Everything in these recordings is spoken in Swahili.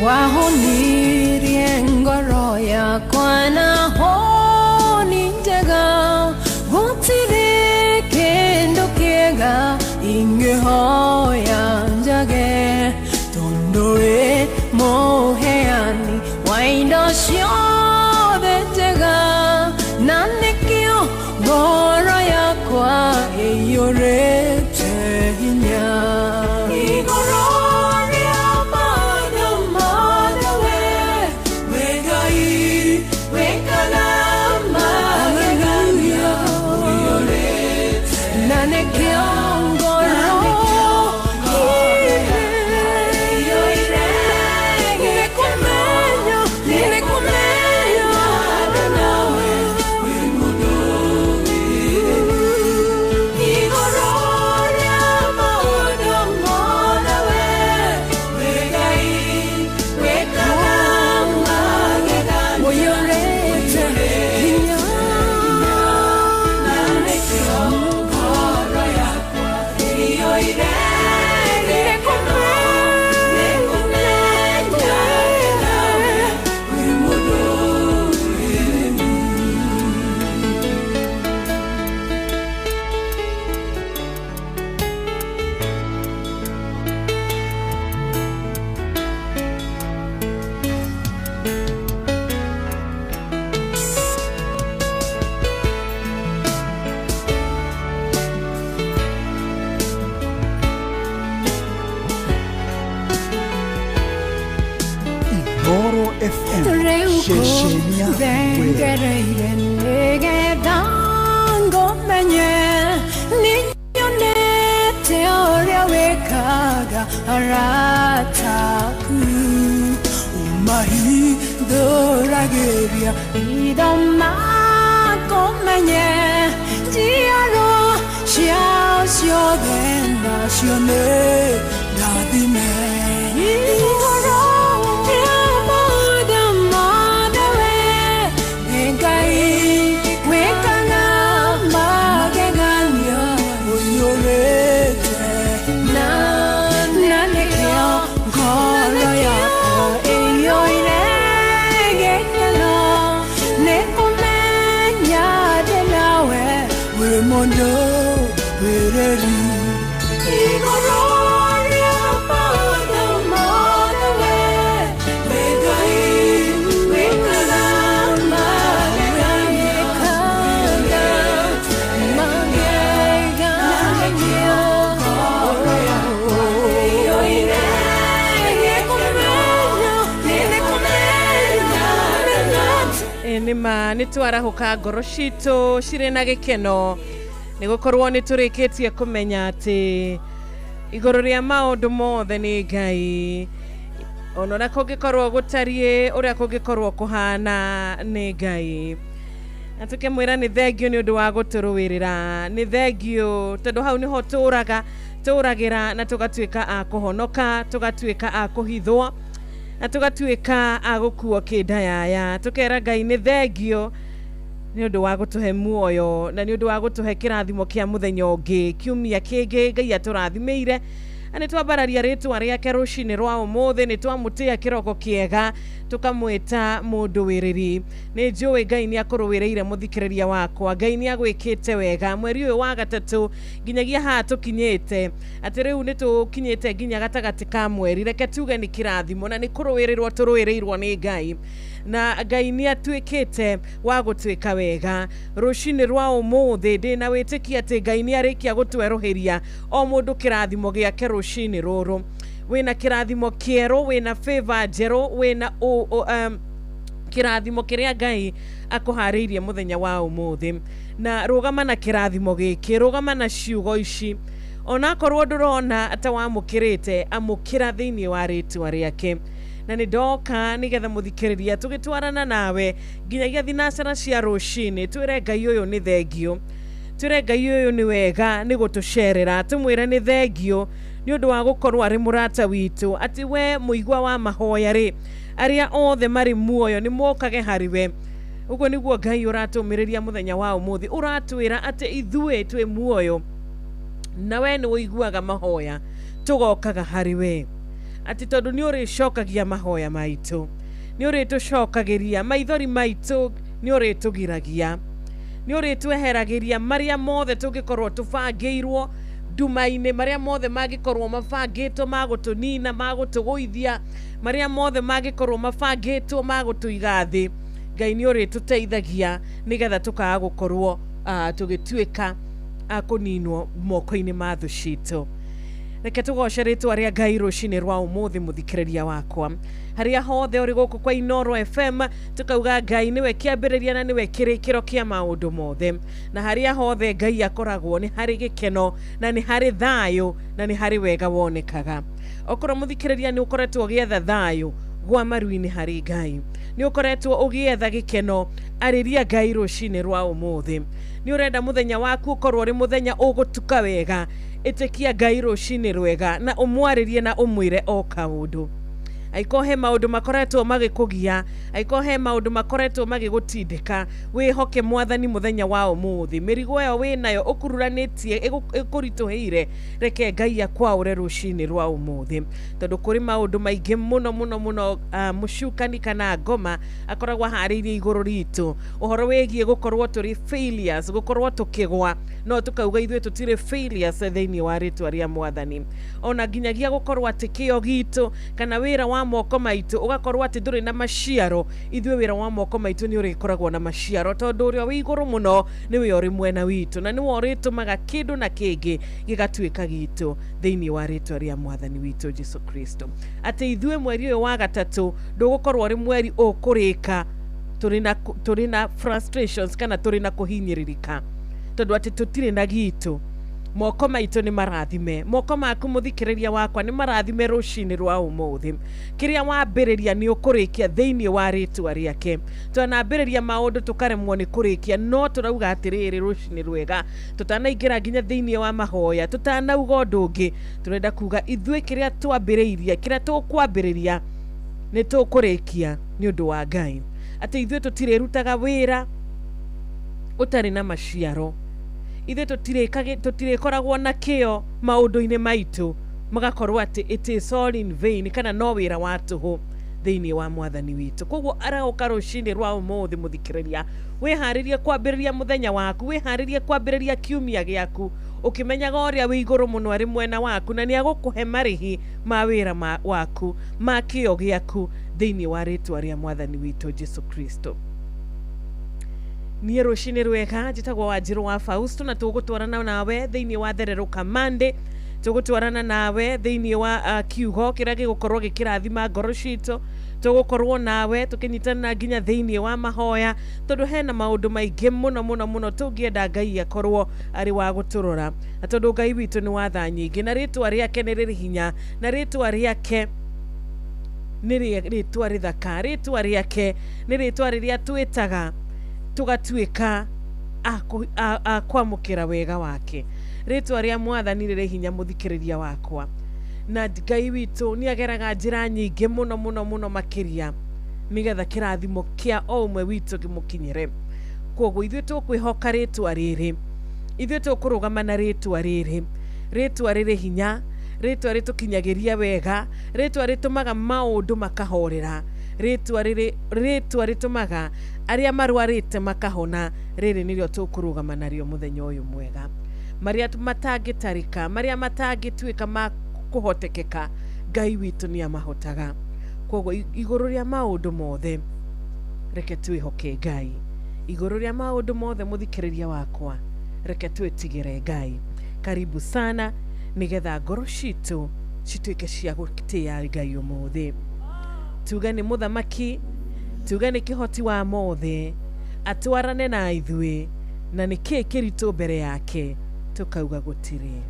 wahonirie ngoro yakwa na honi njega gutire kendo kiega ingĩhoya njage tondũ wĩ mũheani wa indo ciothe njega na nĩkĩo ngoro yakwa ĩiyũrĩte hinya. Arataku umahi dorageria idama komenye diaro xiao de nacione dadime igoro amada madre engai wekana mageganya uyorete na nima nitwarahuka ngoro citũ cirĩ na gĩkeno nĩgũkorwo nĩtũrĩkĩtie kũmenya atĩ igũrũ rĩa maũndũ mothe nĩ Ngai, ona ũrĩa kũngĩkorwo gũtariĩ, ũrĩa kũngĩkorwo kũhana nĩ Ngai. Na tũkĩmwĩra nĩ thengio nĩ ũndũ wa gũtũrũĩrĩra, nĩ thengio tondũ hau nĩho tũragĩra na tũgatuĩka a kũhonoka, tũgatuĩka a kũhithwo na tũgatuĩka a gũkuo kĩndayaya. Tũkera Ngai nĩ thengio nĩ ũndũ wa gũtũhe muoyo na nĩ ũndũ wa gũtũhe kĩrathimo kĩa mũthenya ũngĩ, kiumia kĩngĩ Ngai atũrathimĩire. Na nĩtwambararia rĩtwa rĩake rũcinĩ rwa ũmũthĩ, nĩtwamũtĩa kĩroko kĩega tũkamwĩta mũndũ wĩrĩri. Nĩ njũĩ Ngai nĩ akũrũĩrĩire mũthikĩrĩria wakwa, Ngai nĩ agwĩkĩte wega mweri ũyũ wa gatatũ nginyagia haha tũkinyĩte, atĩ rĩu nĩtũkinyĩte nginya gatagatĩ ka mweri. Reke tuge nĩ kĩrathimo na nĩ kũrũĩrĩrwo tũrũĩrĩirwo nĩ Ngai, na Ngai nĩ atuĩkĩte wa gũtuĩka wega. Rũcinĩ rwa ũmũthĩ ndĩna wĩtĩkia atĩ Ngai nĩ arĩkia gũtwerũhĩria o mũndũ kĩrathimo gĩake rũcinĩ rũrũ. Wĩna kĩrathimo kĩerũ, wĩna favor njerũ, wĩna kĩrathimo kĩrĩa Ngai akũharĩirie mũthenya wa ũmũthĩ. Na rũgama na kĩrathimo gĩkĩ, rũgama na ciugo ici, onakorwo ndũrona ta wamũkĩrĩte, amũkĩra thĩinĩ wa rĩtwa rĩake. Na nĩ ndoka nĩgetha mũthikĩrĩria tũgĩtwarana nawe nginyagia thinacara cia rũcinĩ, twĩre Ngai ũyũ nĩ thengio, twĩre Ngai ũyũ nĩ wega nĩ gũtũcerera, tũmwĩre nĩ thengio nĩ ũndũ wa gũkorwo arĩ mũrata witũ, atĩ we mũigua wa mahoya rĩ, arĩa othe marĩ muoyo nĩ mokage harĩ we. Ũguo nĩguo Ngai ũratũmĩrĩria mũthenya wa ũmũthĩ, ũratwĩra atĩ ithuĩ twĩ muoyo na we nĩ ũiguaga mahoya, tũgokaga harĩ we. ati tondu ni uricokagia mahoya maitu, ni uritucokagiria maithori maitu, ni uritugiragia, ni uritweheragiria maria mothe tungikorwo tubangiirwo nduma-ini, maria mothe magikorwo mabangitwo magutunina magutuguithia, maria mothe magikorwo mabangitwo magutuiga thi. Ngai ni urituteithagia nigetha tukaga gukorwo tugituika kuninwo moko-ini ma thu citu. Reke tugoce ritwa ria Ngai rucini rwa umuthi muthikiriria wakwa, haria hothe uri guku kwa Inooro FM, tukauga Ngai niwe kiambiriria na niwe kirikiro kia maundu mothe, na haria hothe Ngai akoragwo ni hari gikeno na ni hari thayo na ni hari wega wonekaga. Okorwo muthikiriria ni ukoretwo ugietha thayo gwa maru-ini hari Ngai, ni ukoretwo ugietha gikeno ariria Ngai rucini rwa umuthi, ni urenda muthenya waku ukorwo ri muthenya ugutuka wega, itikia Ngai rucini rwega na umwaririe na umwire o kaundu. Aiko he maundu makoretwo magikugia, aiko he maundu makoretwo magigutindika, wihoke Mwathani muthenya wa umuthi. Mirigo yo winayo ukururanitie ikurituheire, reke Ngai akwaure rucini rwa umuthi, tondu kuri maundu maingi muno mucukani kana ngoma akoragwa hariirie iguru ritu, uhoro wigie gukorwo turi failures, gukorwo tukigwa, no tukauga ithwe tutire failures thiini wa ritwa ria Mwathani. Ona nginyagia gukorwo ati kio gitu kana wira wa moko maitu ugakorwo ati nduri na maciaro, ithwe wira wa moko maitu ni urikoragwo na maciaro, tondu uria wi iguru muno niwe uri mwena witu, na niwe uritumaga kindu na kingi gigatuika gitu thiini wa ritwa ria Mwathani witu Jesu Kristo. Ati ithwe mweri uyu wa gatatu ndugukorwo uri mweri ukurika turi na frustrations kana turi na kuhinyiririka, tondu ati tutire na gitu. Moko maitu ni marathime, moko maku muthikiriria wakwa ni marathime rucini rwa umuthi. Kiria wambiriria ni ukurikia thiini wa ritwa riake. Twanambiriria maundu tukaremwo ni kurikia, no turauga atiriri rucini rwega, tutanaingira nginya thiini wa mahoya, tutanauga undu ungi, turenda kuga ithwe kiria twambiriirie, kiria tukwambiriria ni tukurikia ni undu wa Ngai. Ati ithwe tutirerutaga wira utari na maciaro, ithe tutirikoragwo na kio maundu-ini maitu magakorwo ati it is all in vain, kana no wira wa tuhu thiini wa Mwathani witu. Koguo arauka rucini rwa umuthi muthikiriria, wiharirie kwambiriria muthenya waku, wiharirie kwambiriria kiumia giaku ukimenyaga uria wi iguru muno ari mwena waku, na ni agukuhe marihi ma wira waku ma kio giaku thiini wa ritwa ria Mwathani witu Jesu Kristo. Ni rucini rwega njitagwo Wanjiru wa Fausto, na tugutwarana nawe thiini wa Thereruka Monday, tugutwarana nawe thiini wa kiugo kiria gigukorwo gikirathima ngoro citu, tugukorwo nawe tukinyitana nginya thiini wa mahoya, tondu hena maundu maingi muno tungienda Ngai akorwo ari wa guturora, na tondu Ngai witu ni wa tha nyingi, na ritwa riake ni riri hinya, na ritwa riake ni ritwa rithaka, ritwa riake ni ritwa riria twitaga tugatuika kwamukira wega wake. Ritwa ria Mwathani riri hinya muthikiriria wakwa, na Ngai witu ni ageraga njira nyingi muno makiria nigetha kirathimo kia o umwe witu gimukinyire. Koguo ithuĩ tukwihoka ritwa riri, ithuĩ tukurugama na ritwa riri, ritwa riri hinya, ritwa ritukinyagiria wega, ritwa ritumaga maundu makahorera, ritwa ritumaga aria marwarite makahona. Riri nirio tukurugama nario muthenya uyu mwega, maria matangitarika, maria matangituika ma kuhotekeka, Ngai witu ni amahotaga. Koguo iguru ria maundu mothe reke twihoke Ngai, iguru ria maundu mothe muthikiriria wakwa reke twitigire Ngai. Karibu sana nigetha ngoro citu cituike cia gutia Ngai umuthi. Tuga ni muthamaki, tuga ni kihoti wa mothe, atwarane na ithuĩ, na ni kĩ kĩritũ mbere yake, tukauga gutire.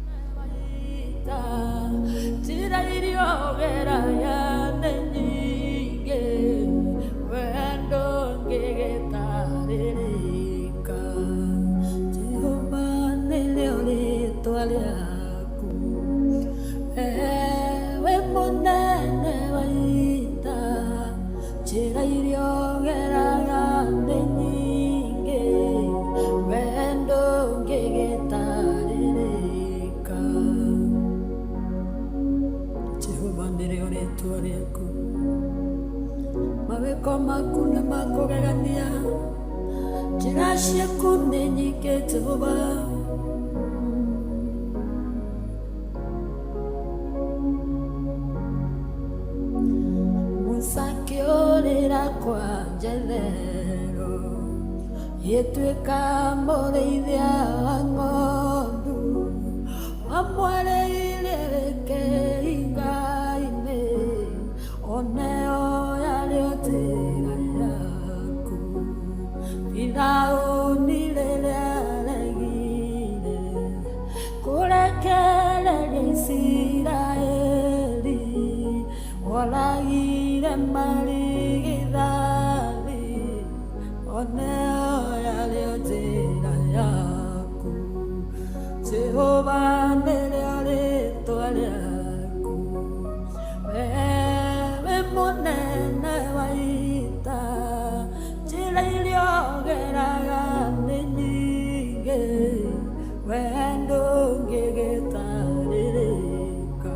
maweko maku nĩ makũgegania, njĩra ciaku nĩ nyingĩ Jehova. Musa akĩũrĩra kwa Jethero, gĩtuĩka mũrĩithia wa ng'ondu, wamwereire kĩhinga-inĩ, oneo yarĩo njĩra yaku. Firaũni rĩrĩa aregire kũrekereria Isiraeli, oragire marigithathi, oneo yarĩo njĩra yaku. Jehova nĩrĩo rĩĩtwa rĩaku, wewe mũnene wa ita, njĩra iria ũgeraga nĩ nyingĩ, we ndũngĩgĩtarĩrĩka.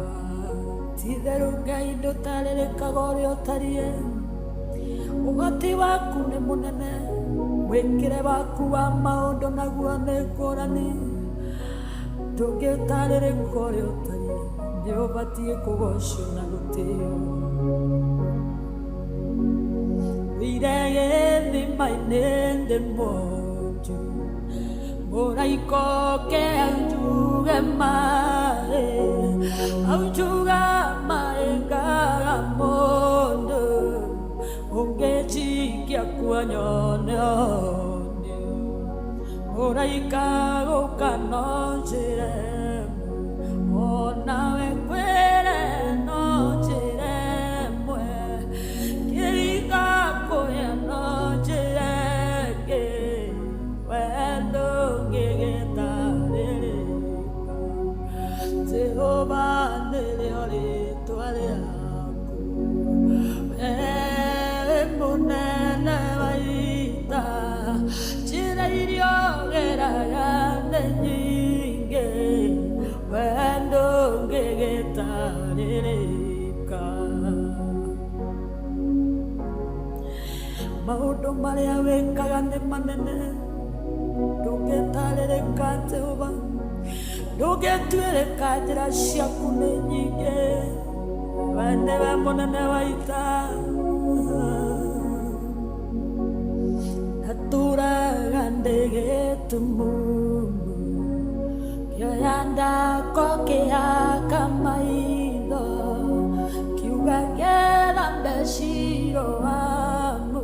Ti-itherũ Ngai ndũtarĩrĩkaga ũrĩa ũtariĩ, ũhoti waku nĩ mũnene, mwĩkĩre waku wa maũndũ naguo nĩ ngũrani, ndũngĩtarĩrĩka ũrĩa ũtariĩ, nĩ ũbatiĩ kũgocio na gũtĩo. Wĩire gĩthima-inĩ ndĩ mwonju, mũraika oke anjuge maĩ, anjuga maĩ ngaga mũndũ, ũngĩnjikia kuo nyone oni. Mũraika gũka no njĩre, onawe kwĩre no njĩre mwe, kĩringa kũrĩa no njĩre ngĩ, we ndũngĩgĩtarĩrĩka. Jehova nĩrĩo rĩĩtwa rĩaku, wewe mũnene wa ita, njĩra iria ũgeraga nĩ nyingĩ, we ndũngĩgĩtarĩrĩka. Maũndũ marĩa wĩkaga nĩ manene, ndũngĩtarĩrĩka Jehova, ndũngĩtuĩrĩka, njĩra ciaku nĩ nyingĩ, we nĩwe mũnene wa ita. Ndatũũraga ndĩ gĩtumumu, kĩoya ndako kĩhaka maitho, kiuga kĩrambe Shiloamu,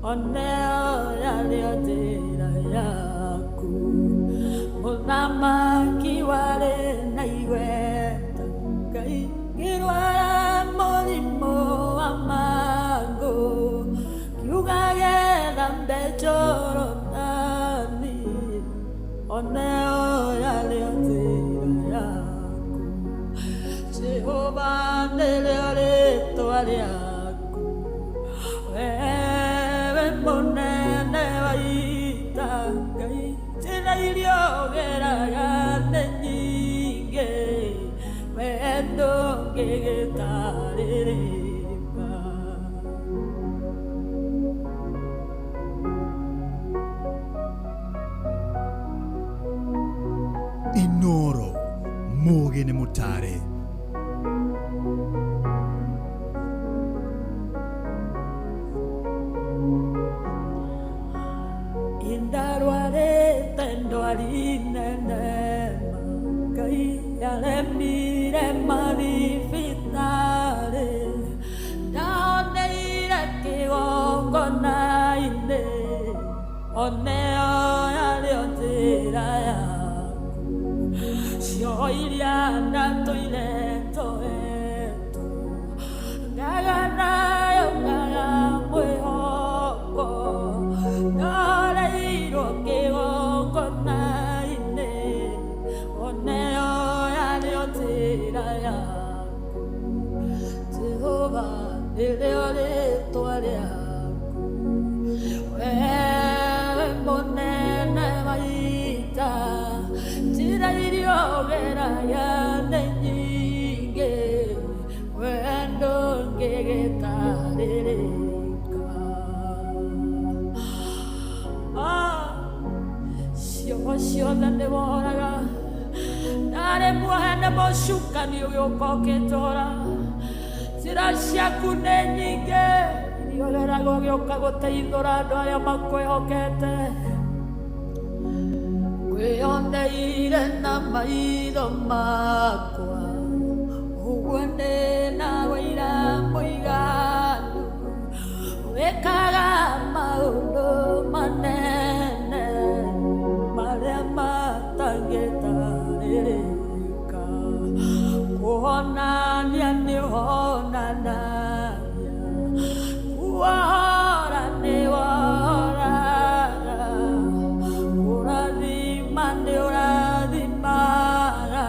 oneo yarĩo njĩra yaku. Mũthamaki warĩ na igweta, Ngai ngĩrwara mũrimũ wa mangũ, kiuga gĩrambe Jorodani, oneo yarĩo njĩra yaku. Jehova nĩrĩo rĩĩtwa rĩaku, wewe mũnene wa ita, Ngai njĩra iria ũgeraga nĩ nyingĩ, we ndũngĩgĩtarĩrĩka. Inoro Mogene Mutare. Indarwarĩte ndwari-nene, Ngai aremire mathibitarĩ, ndahoneire kĩgongona-inĩ, oneo yarĩo njĩra yaku. Cio iria ndatũire njohetwo, ngaga nayo ngaga mwĩhoko, ndahoreirwo kĩgongona-inĩ, oneo yarĩo njĩra yaku. Jehova nĩrĩo rĩĩtwa rĩaku, wewe mũnene wa ita, njĩra iria ũgeraga nĩ nyingĩ, we ndũngĩgĩtarĩrĩka. ũcukani ũgĩũka ũkĩtũra njĩra ciaku nĩ nyingĩ iria ũreraga ũgĩũka gũteithũra andũ arĩa makwĩhokete kwĩyondeire na maitho makwa ũguo nĩ na wĩira mũiganu wĩkaga maũndũ manene marĩa matangĩtarĩrĩka kuonania nĩ honanagia kuohora nĩ wohoraga kũrathima nĩ ũrathimaga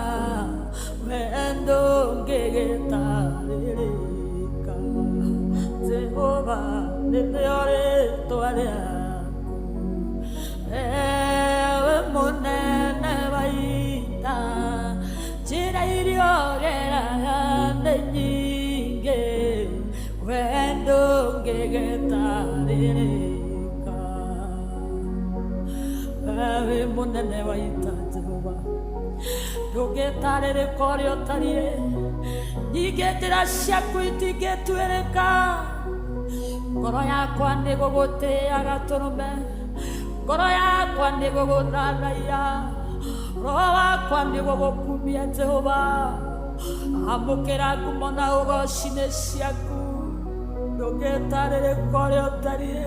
wendo ngĩgĩtarĩrĩka Jehova nĩrĩo rĩĩtwa rĩaku ewe mũnene wa ita njĩra iria ũgeraga nĩ nyingĩ wendo ngĩgĩtarĩrĩka ewe mũnene wa ita Jehova ndũngĩtarĩrĩka ũrĩa ũtariĩ nyingĩ njĩra ciaku itingĩtuĩrĩka ngoro yakwa nĩ gũgũtĩaga tũrũme ngoro yakwa nĩ gũgũthathaiya roho wakwa nĩ gũgũkumia Jehova amũkĩra ngumo na ũgooci-inĩ ciaku ndũngĩtarĩrĩka ũrĩa ũtariĩ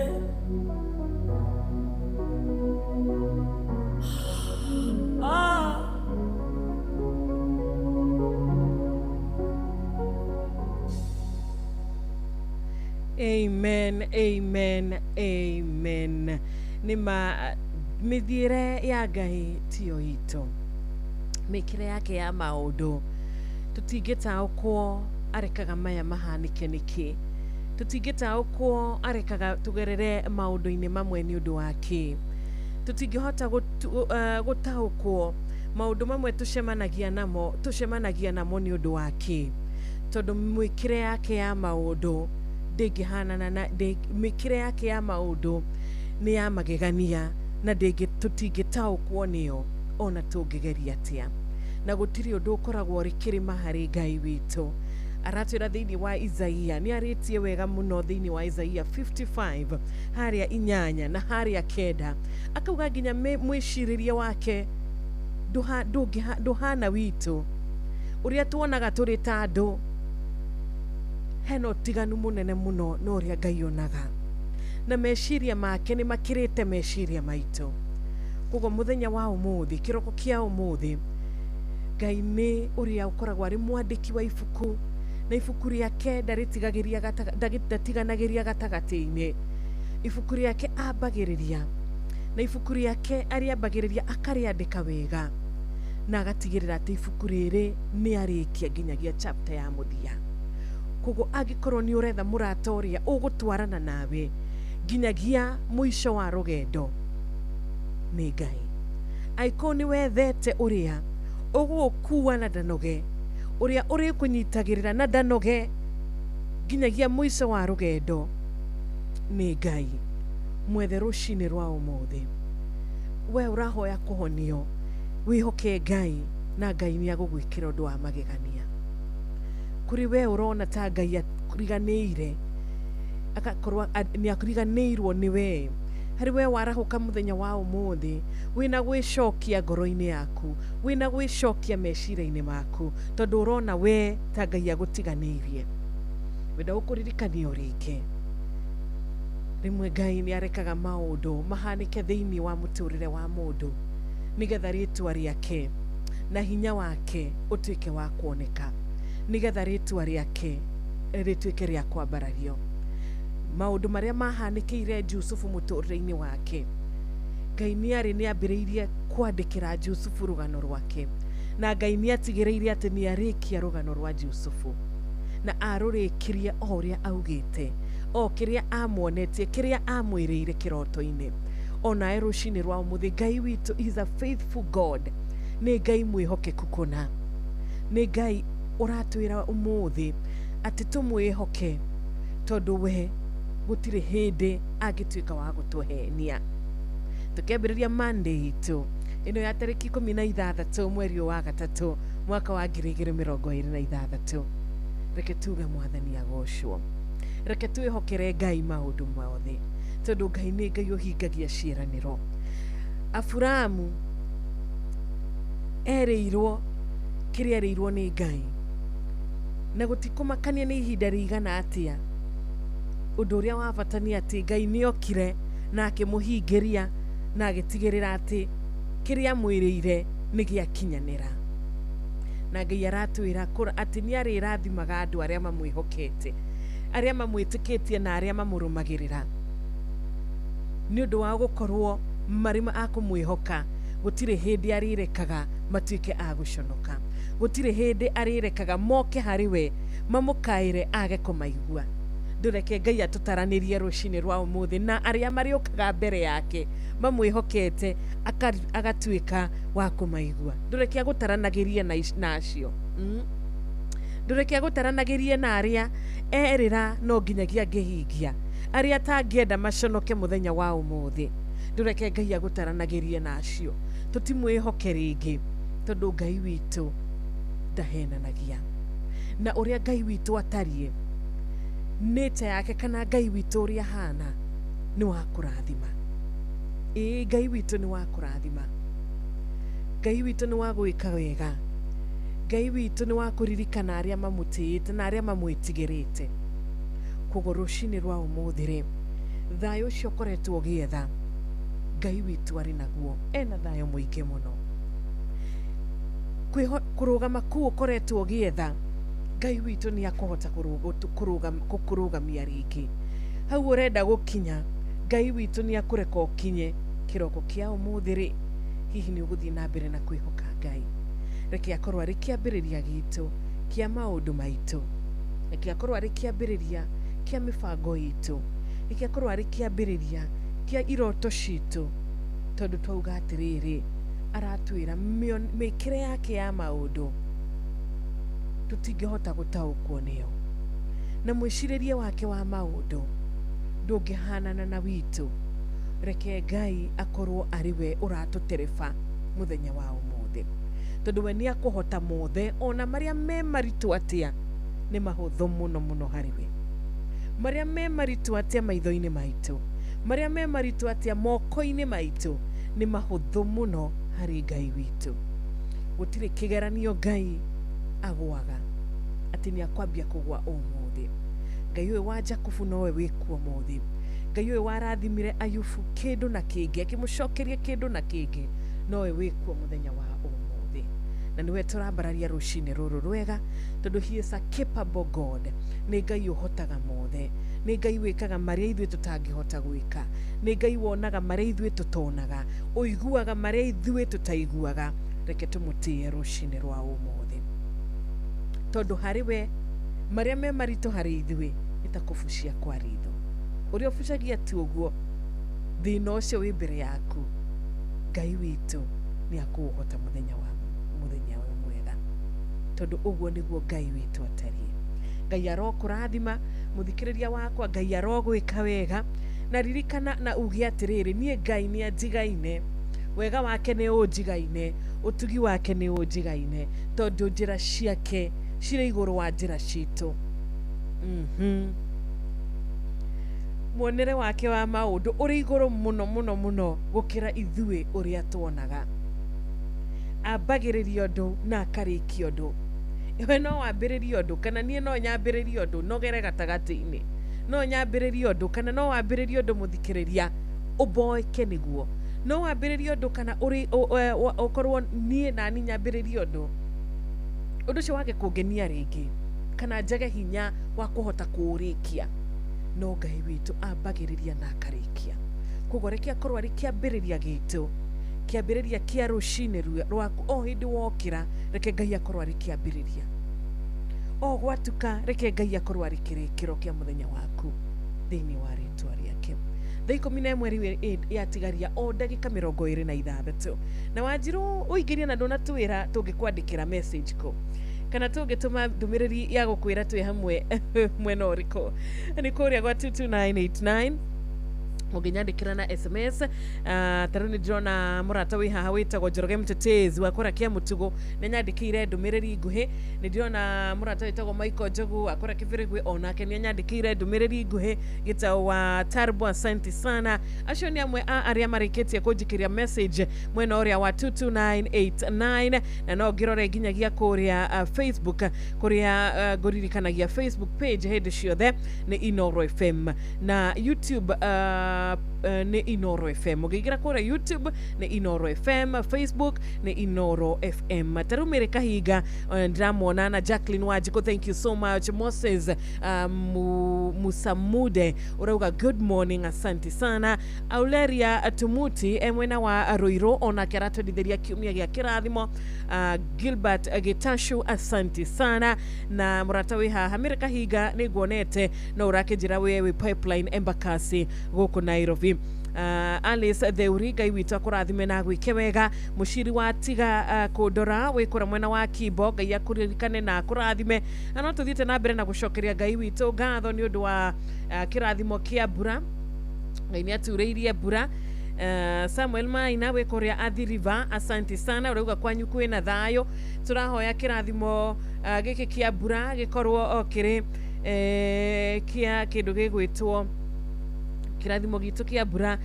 Amen, amen, amen. Nima mithiire ya Ngai tiyo itu. Mikire yake ya maundu. Tutingĩtaũkwo arekaga maya mahanĩke nĩkĩ. Tutingĩtaũkwo arekaga tugerere maũndũ-inĩ mamwe nĩ ũndũ wake. Tutingĩhota gũtaũkwo maũndũ mamwe tucemanagia namo nĩ ũndũ wake. Tondũ mwĩkire yake ya maũndũ ndĩngĩhanana na mĩkire yake ya maũndũ nĩ ya magegania na tũtingĩtaũkwo nĩyo ona tũngĩgeria atĩa na gũtirĩ ũndũ ũkoragwo ũrĩ kĩrĩma harĩ Ngai witũ. Aratwĩra thĩinĩ wa Isaia, nĩ arĩtie wega mũno thĩinĩ wa Isaia 55 harĩa 8 na harĩa 9 akauga nginya mwĩcirĩrie wake ndũhana witũ ũrĩa tuonaga tũrĩ ta andũ hena ũtiganu mũnene mũno na ũrĩa Ngai onaga na meciria make nĩ makĩrĩte meciria maitũ. Koguo mũthenya wa ũmũthĩ kĩroko kĩa ũmũthĩ Ngai nĩ ũrĩa ũkoragwo arĩ mwandĩki wa ibuku na ibuku rĩake ndatiganagĩria gatagatĩ-inĩ. Ibuku rĩake ambagĩrĩria na ibuku rĩake arĩambagĩrĩria akarĩandĩka wega na agatigĩrĩra atĩ ibuku rĩrĩ nĩ arĩkia nginyagia chapter ya mũthia. Koguo angĩkorwo nĩ ũretha mũrata ũrĩa ũgũtwarana nawe nginyagia mũico wa rũgendo nĩ Ngai. Angĩkorwo nĩ wethete ũrĩa ũgũkua na ndanoge, ũrĩa ũrĩkũnyitagĩrĩra na ndanoge nginyagia mũico wa rũgendo nĩ Ngai. Mwethe rũcinĩ rwa ũmũthĩ, we ũrahoya kũhonio, wĩhoke Ngai na Ngai nĩ agũgwĩkĩra ũndũ wa magegania. Kuri we ũrona ta Ngai akũriganĩire agakorwo nĩ akũriganĩirwo nĩ we, harĩ we warahũka mũthenya wa ũmũthĩ wĩna gwĩcokia ngoro-inĩ yaku, wĩna gwĩcokia meciria-inĩ maku, tondũ ũrona we ta Ngai agũtiganĩirie. Wenda gũkũririkanio rĩngĩ rĩmwe Ngai nĩ arekaga maũndũ mahanĩke thĩinĩ wa mũtũrĩre wa mũndũ nĩgetha rĩtwa rĩake na hinya wake ũtuĩke wa kuoneka, nĩgetha rĩtwa rĩake rĩtuĩke rĩa kwambarario. Maũndũ marĩa mahanĩkĩire Jusufu mũtũrĩre-inĩ wake, Ngai nĩ ambĩrĩirie kwandĩkĩra Jusufu rũgano rwake, na Ngai nĩ atigĩrĩire atĩ nĩ arĩkia rũgano rwa Jusufu na arũrĩkirie o ũrĩa augĩte, o kĩrĩa amuonetie, kĩrĩa amwĩrĩire kĩroto-inĩ. Ona rũcinĩ rwa ũmũthĩ Ngai witũ is a faithful God, nĩ Ngai mwĩhokeku kũna, nĩ Ngai ũratwĩra ũmũthĩ atĩ tũmwĩhoke tondũ we gũtirĩ hĩndĩ angĩtuĩka wa gũtũhenia. Tukĩambĩrĩria Monday itũ ĩno ya tarĩki 16 mweri wa gatatũ mwaka wa 2026. Reke tuge Mwathani agocwo, reke twihokere Ngai maundu mothe, tondu Ngai ni Ngai uhingagia ciiraniro. Aburahamu ereirwo kiria ereirwo ni Ngai, na gutikumakania ni ihinda rigana atia. Undu uria wa bata ni ati Ngai ni okire na akimuhingiria na agitigirira ati kiria mwirire ni giakinyanira. Na Ngai aratwira ati ni arirathimaga andu aria mamwihokete, aria mamwitikitie na aria mamurumagirira. Ni undu wa gukorwo marima akumwihoka, gutire hindi arirekaga matuike aguconoka, gutire hindi arirekaga moke hariwe mamukaire age kumaigua. Ndureke Ngai atutaranirie rucini rwa umuthi na aria mariukaga mbere yake mamwihokete agatuika wa kumaigua. Ndureke agutaranagirie na acio, ndureke agutaranagirie na aria erira no nginyagia ngihingia, aria tangienda maconoke muthenya wa umuthi. Ndureke Ngai agutaranagirie na acio, tutimwihoke ringi, tondu Ngai witu ndahenanagia. Na uria Ngai witu atarie, nature yake kana Ngai witu uria hana ni wa kurathima. Ngai witu ni wa kurathima, Ngai witu ni wa gwika wega, Ngai witu ni wa kuririkana aria mamutite na aria mamwitigirite. Koguo rucini rwa umuthi ri, thayo ucio ukoretwo ugietha, Ngai witu ari naguo, ena thayo muingi muno. Kurugama kuu ukoretwo ugietha, Ngai witu ni akuhota kukurugamia ringi. Hau urenda gukinya, Ngai witu ni akureka ukinye kiroko kia umuthi ri. Hihi ni uguthii na mbere na kwihoka Ngai. Reke akorwo ari kiambiriria gitu kia maundu maitu, reke akorwo ari kiambiriria kia mibango itu, reke akorwo ari kiambiriria kia iroto citu, tondu twauga atiriri aratwira mikire yake ya maundu tutingihota gutaukwo niyo, na mwiciririe wake wa maundu ndungihanana na witu. Reke Ngai akorwo ariwe uratutereba muthenya wa umuthi, tondu we ni akuhota mothe, ona maria me maritu atia ni mahuthu muno muno hariwe. Maria me maritu atia maitho-ini maitu, maria me maritu atia moko-ini maitu ni mahuthu muno hari Ngai witu. Gutire kigeranio Ngai agwaga ati ni akwambia kugwa umuthi. Ngai uyu wa Jakubu nowe wikuo muthi. Ngai uyu warathimire Ayubu kindu na kingi, akimucokeria kindu na kingi, nowe wikuo muthenya wa umuthi. Na niwe turambararia rucini ruru rwega, tondu he is a capable God. Ni Ngai uhotaga mothe, ni Ngai wikaga maria ithuĩ tutangihota gwika, ni Ngai wonaga maria ithuĩ tutonaga, uiguaga maria ithuĩ tutaiguaga. Reke tumutie rucini rwa umuthi, tondu hariwe maria me maritu hari ithuĩ itakubucia kwa ritho. Uria ubucagia tu uguo thina ucio wi mbere yaku, Ngai witu ni akuhota muthenya we mwega, tondu uguo niguo Ngai witu atarie. Ngai arokurathima muthikiriria wakwa, Ngai arogwika wega, na ririkana na ugie atiriri, nie Ngai ni anjigaine, wega wake ni unjigaine, utugi wake ni unjigaine, tondu njira ciake cire iguru wa njira citu. Muonere wake wa maundu uri iguru muno muno muno gukira ithuĩ uria tuonaga. Ambagiriria undu na akarikia undu. Iwe no wambiririe undu kana nie no nyambiririe undu nogere gatagati-ini, no nyambiririe undu kana no wambiririe undu muthikiriria uboeke niguo, no wambiririe undu kana uri ukorwo nie na ni nyambiririe undu ucio wage kungenia ringi kana njage hinya wa kuhota kuurikia, no Ngai witu ambagiriria na akarikia. Koguo reke akorwo ari kiambiriria gitu, kiambiriria kia rucini rwaku o hindi wokira, reke Ngai akorwo ari kiambiriria. O gwatuka reke Ngai akorwo ari kirikiro kia muthenya waku thiini wa ritwa riake. Thaa 11 yatigaria o ndagika 26 na Wanjiru uingiria na ndunatwira tungikwandikira message ko kana tungituma ndumiriri ya gukwira twi hamwe mwena uriku ni kuria gwa 22989 muginyandikira na SMS taruni drona murata wi haha witagwo Njoroge Mtetezi wakora kia mutugo nyandikire ndumiriri nguhi ni drona murata witagwo Michael Njogu akora kibirigwe onake ni nyandikire ndumiriri nguhi gitawa Tarbo asante sana acio ni amwe aria mariketie kunjikiria message mwena uria wa 22989 na no ngirore nginyagia kuria Facebook kuria nguririkanagia Facebook page hindi ciothe ni Inoro FM na YouTube ni Inoro FM ugigira kura YouTube ni Inoro FM, Facebook ni Inoro FM. Tarumire kahiga ndramona na Jacqueline Wajiko, thank you so much. Moses Musamude urauga good morning, asante sana. Auleria Tumuti emwena wa Roiro ona kerato ditheria kiumia gia kirathimo. Gilbert Gitashu asante sana na muratawi haha mire kahiga ni guonete na urakejira wewe Pipeline Embakasi goko Nairobi. Alice Theuriga iwitwa kurathime na gwike wega mushiri wa tiga kudora wikura mwena wa Kibo Ngai akuririkane na kurathime ano tuthite na mbere na gucokeria Ngai witu ngatho ni undu wa kirathimo kia mbura Ngai ni atureirie mbura. Samuel Maina wikuria Athi River asante sana urauga kwanyu kwina thayo turahoya kirathimo giki kia mbura gikorwo okire kia kindu gigwitwo kirathimo gitu kia mbura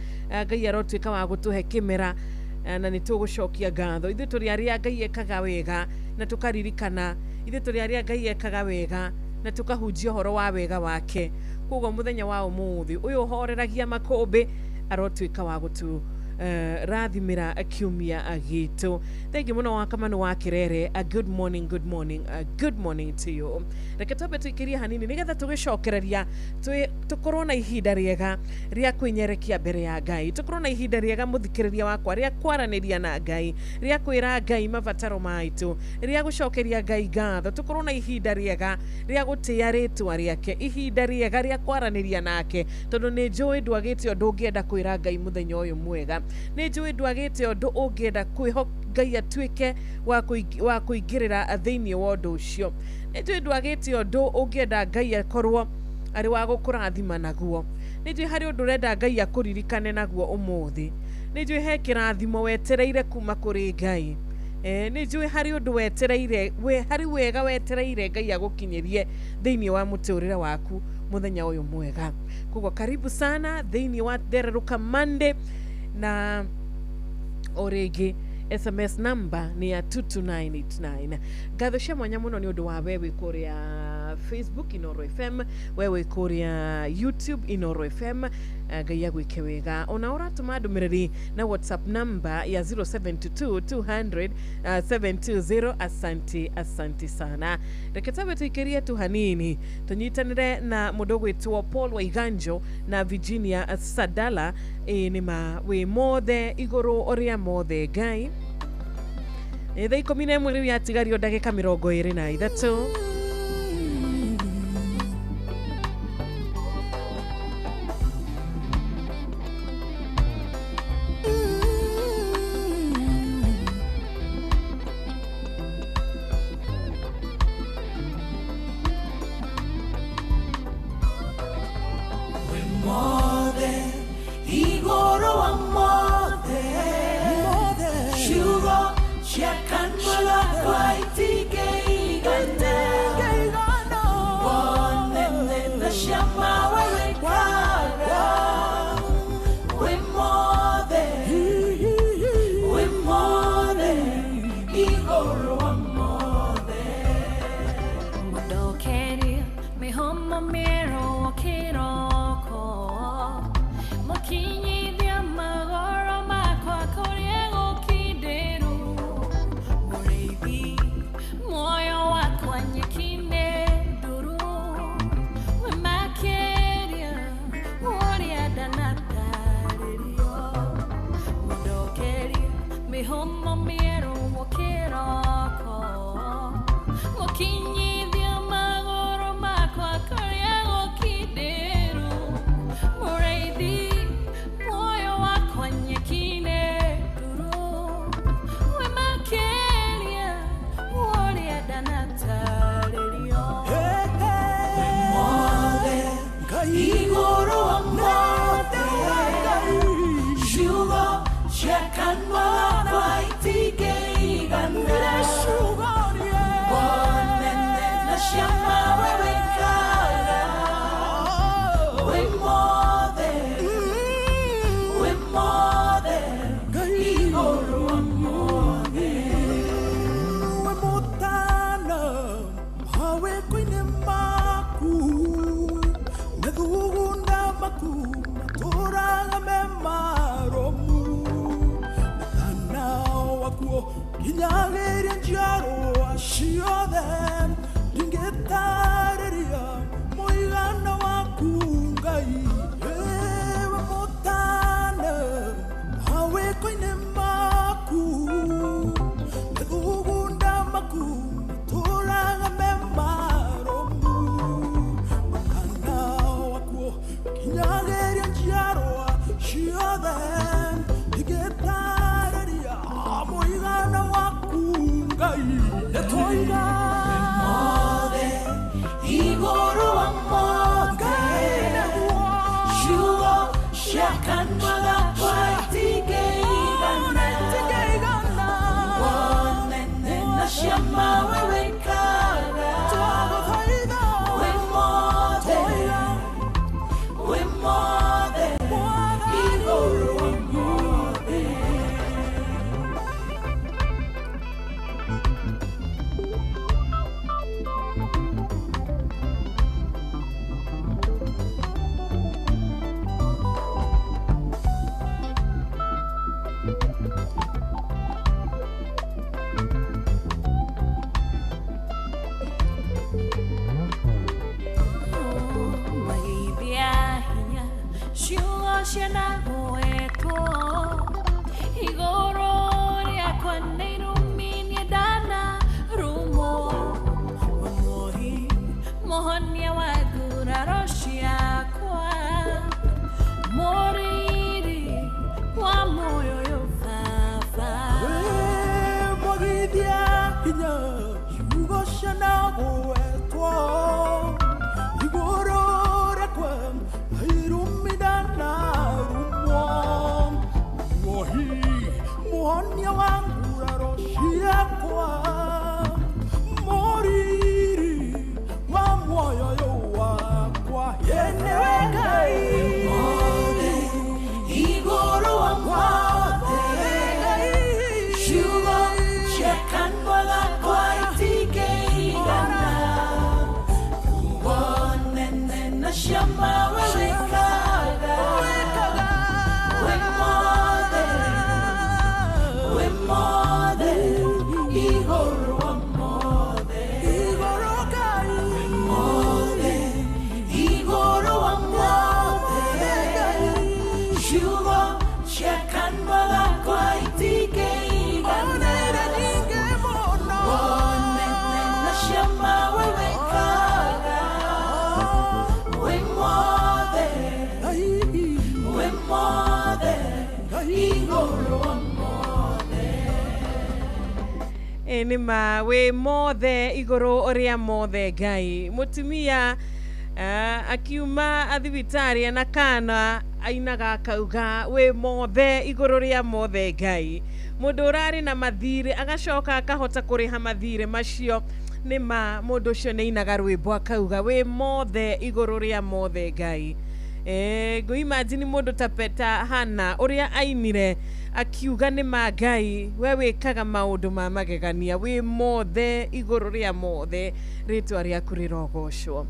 Ngai arotwika wa gutuhe kimera na nitugucokia ngatho ithu turi aria Ngai ekaga wega na tukaririkana ithu turi aria Ngai ekaga wega na tukahunjia horo wa wega wake kugo muthenya wa umuthi uyu horeragia makombe arotwika wa gutu rathimira kiumia gitu. Thank you muno wakamano wa Kirere. A good morning to you. Reke twabe tuikiria hanini nigetha tugicokereria tukorwo na ihinda riega ria kwinyerekia mbere ya Ngai, tukorwo na ihinda riega muthikiriria wakwa ria kwaraniria na Ngai, ria kwira Ngai mabataro maitu, ria gucokeria Ngai ngatho, tukorwo na ihinda riega ria gutia ritwa riake, ihinda riega ria kwaraniria nake tondu ni njui ndwagite undu ungienda kwira Ngai muthenya uyu mwega, ni njui ndwagite undu ungienda kwiho Ngai atwike wa kuingirira thiini wa undu ucio, ni njui ndwagite undu ungienda Ngai akorwo ari wa gukurathima naguo, ni njui hari undu renda Ngai akuririkane naguo umuthi, ni njui he kirathimo wetereire kuma kuri Ngai, ni njui hari undu wetereire hari wega wetereire Ngai agukinyirie thiini wa muturire waku muthenya uyu mwega. Kugo karibu sana thiini wa Thereruka Monday na oregi SMS number ni ya 22989. Ngatho cia mwanya muno ni undu wa wewe kuria Facebook Inoro FM, wewe kuria YouTube Inoro FM. Ngai agwike wega. Ona uratuma ndumiriri na WhatsApp number ya 0722 asante sana. Reke twabe tuikirie tu hanini tunyitanire na mudogo wetu Paul Waiganjo na Virginia Sadala ni ma we mothe iguru oria mothe Ngai thaa 11 riu yatigario ndagika 23. Mero kiroko igana Bonene na shama wewe kara We more than Igoro wa more Wemotana Hawe koine maku Medugunda maku Matoranga me maromu Metana wakuo Kinyageri njaro Ashiodem Dingetareria Moigana wakungai Wemotana Hawe koine maku Medugunda maku Matoranga me maromu Metana wakuo Kinyageri njaro Ashiodem Dingetareria Moigana wakungai Netoiga Igoro wa moge Shuo shakanwaga kwatige igana Bonene na shama wewe kara We more than Igoro wa moge Shama wewe kaga We more than Igoro wa more Igoro kai Igoro wa more Shugo shakanwa la kwaitike igana Bonene na shama wewe kaga We more than Igoro wa Nima we mothe igoro oria mothe Ngai mutumia akiuma athibitari na kana ainaga kauga we mothe igoro ria mothe Ngai mundu urari na mathire agacoka akahota kuriha mathire macio nima mundu ucio ni inaga rwimbo akauga we mothe igoro ria mothe Ngai go imagine mundu tapeta hana uria ainire akiuga ni Ngai we wikaga maundu ma magegania we mothe iguru ria mothe ritwa ria kurirogocwo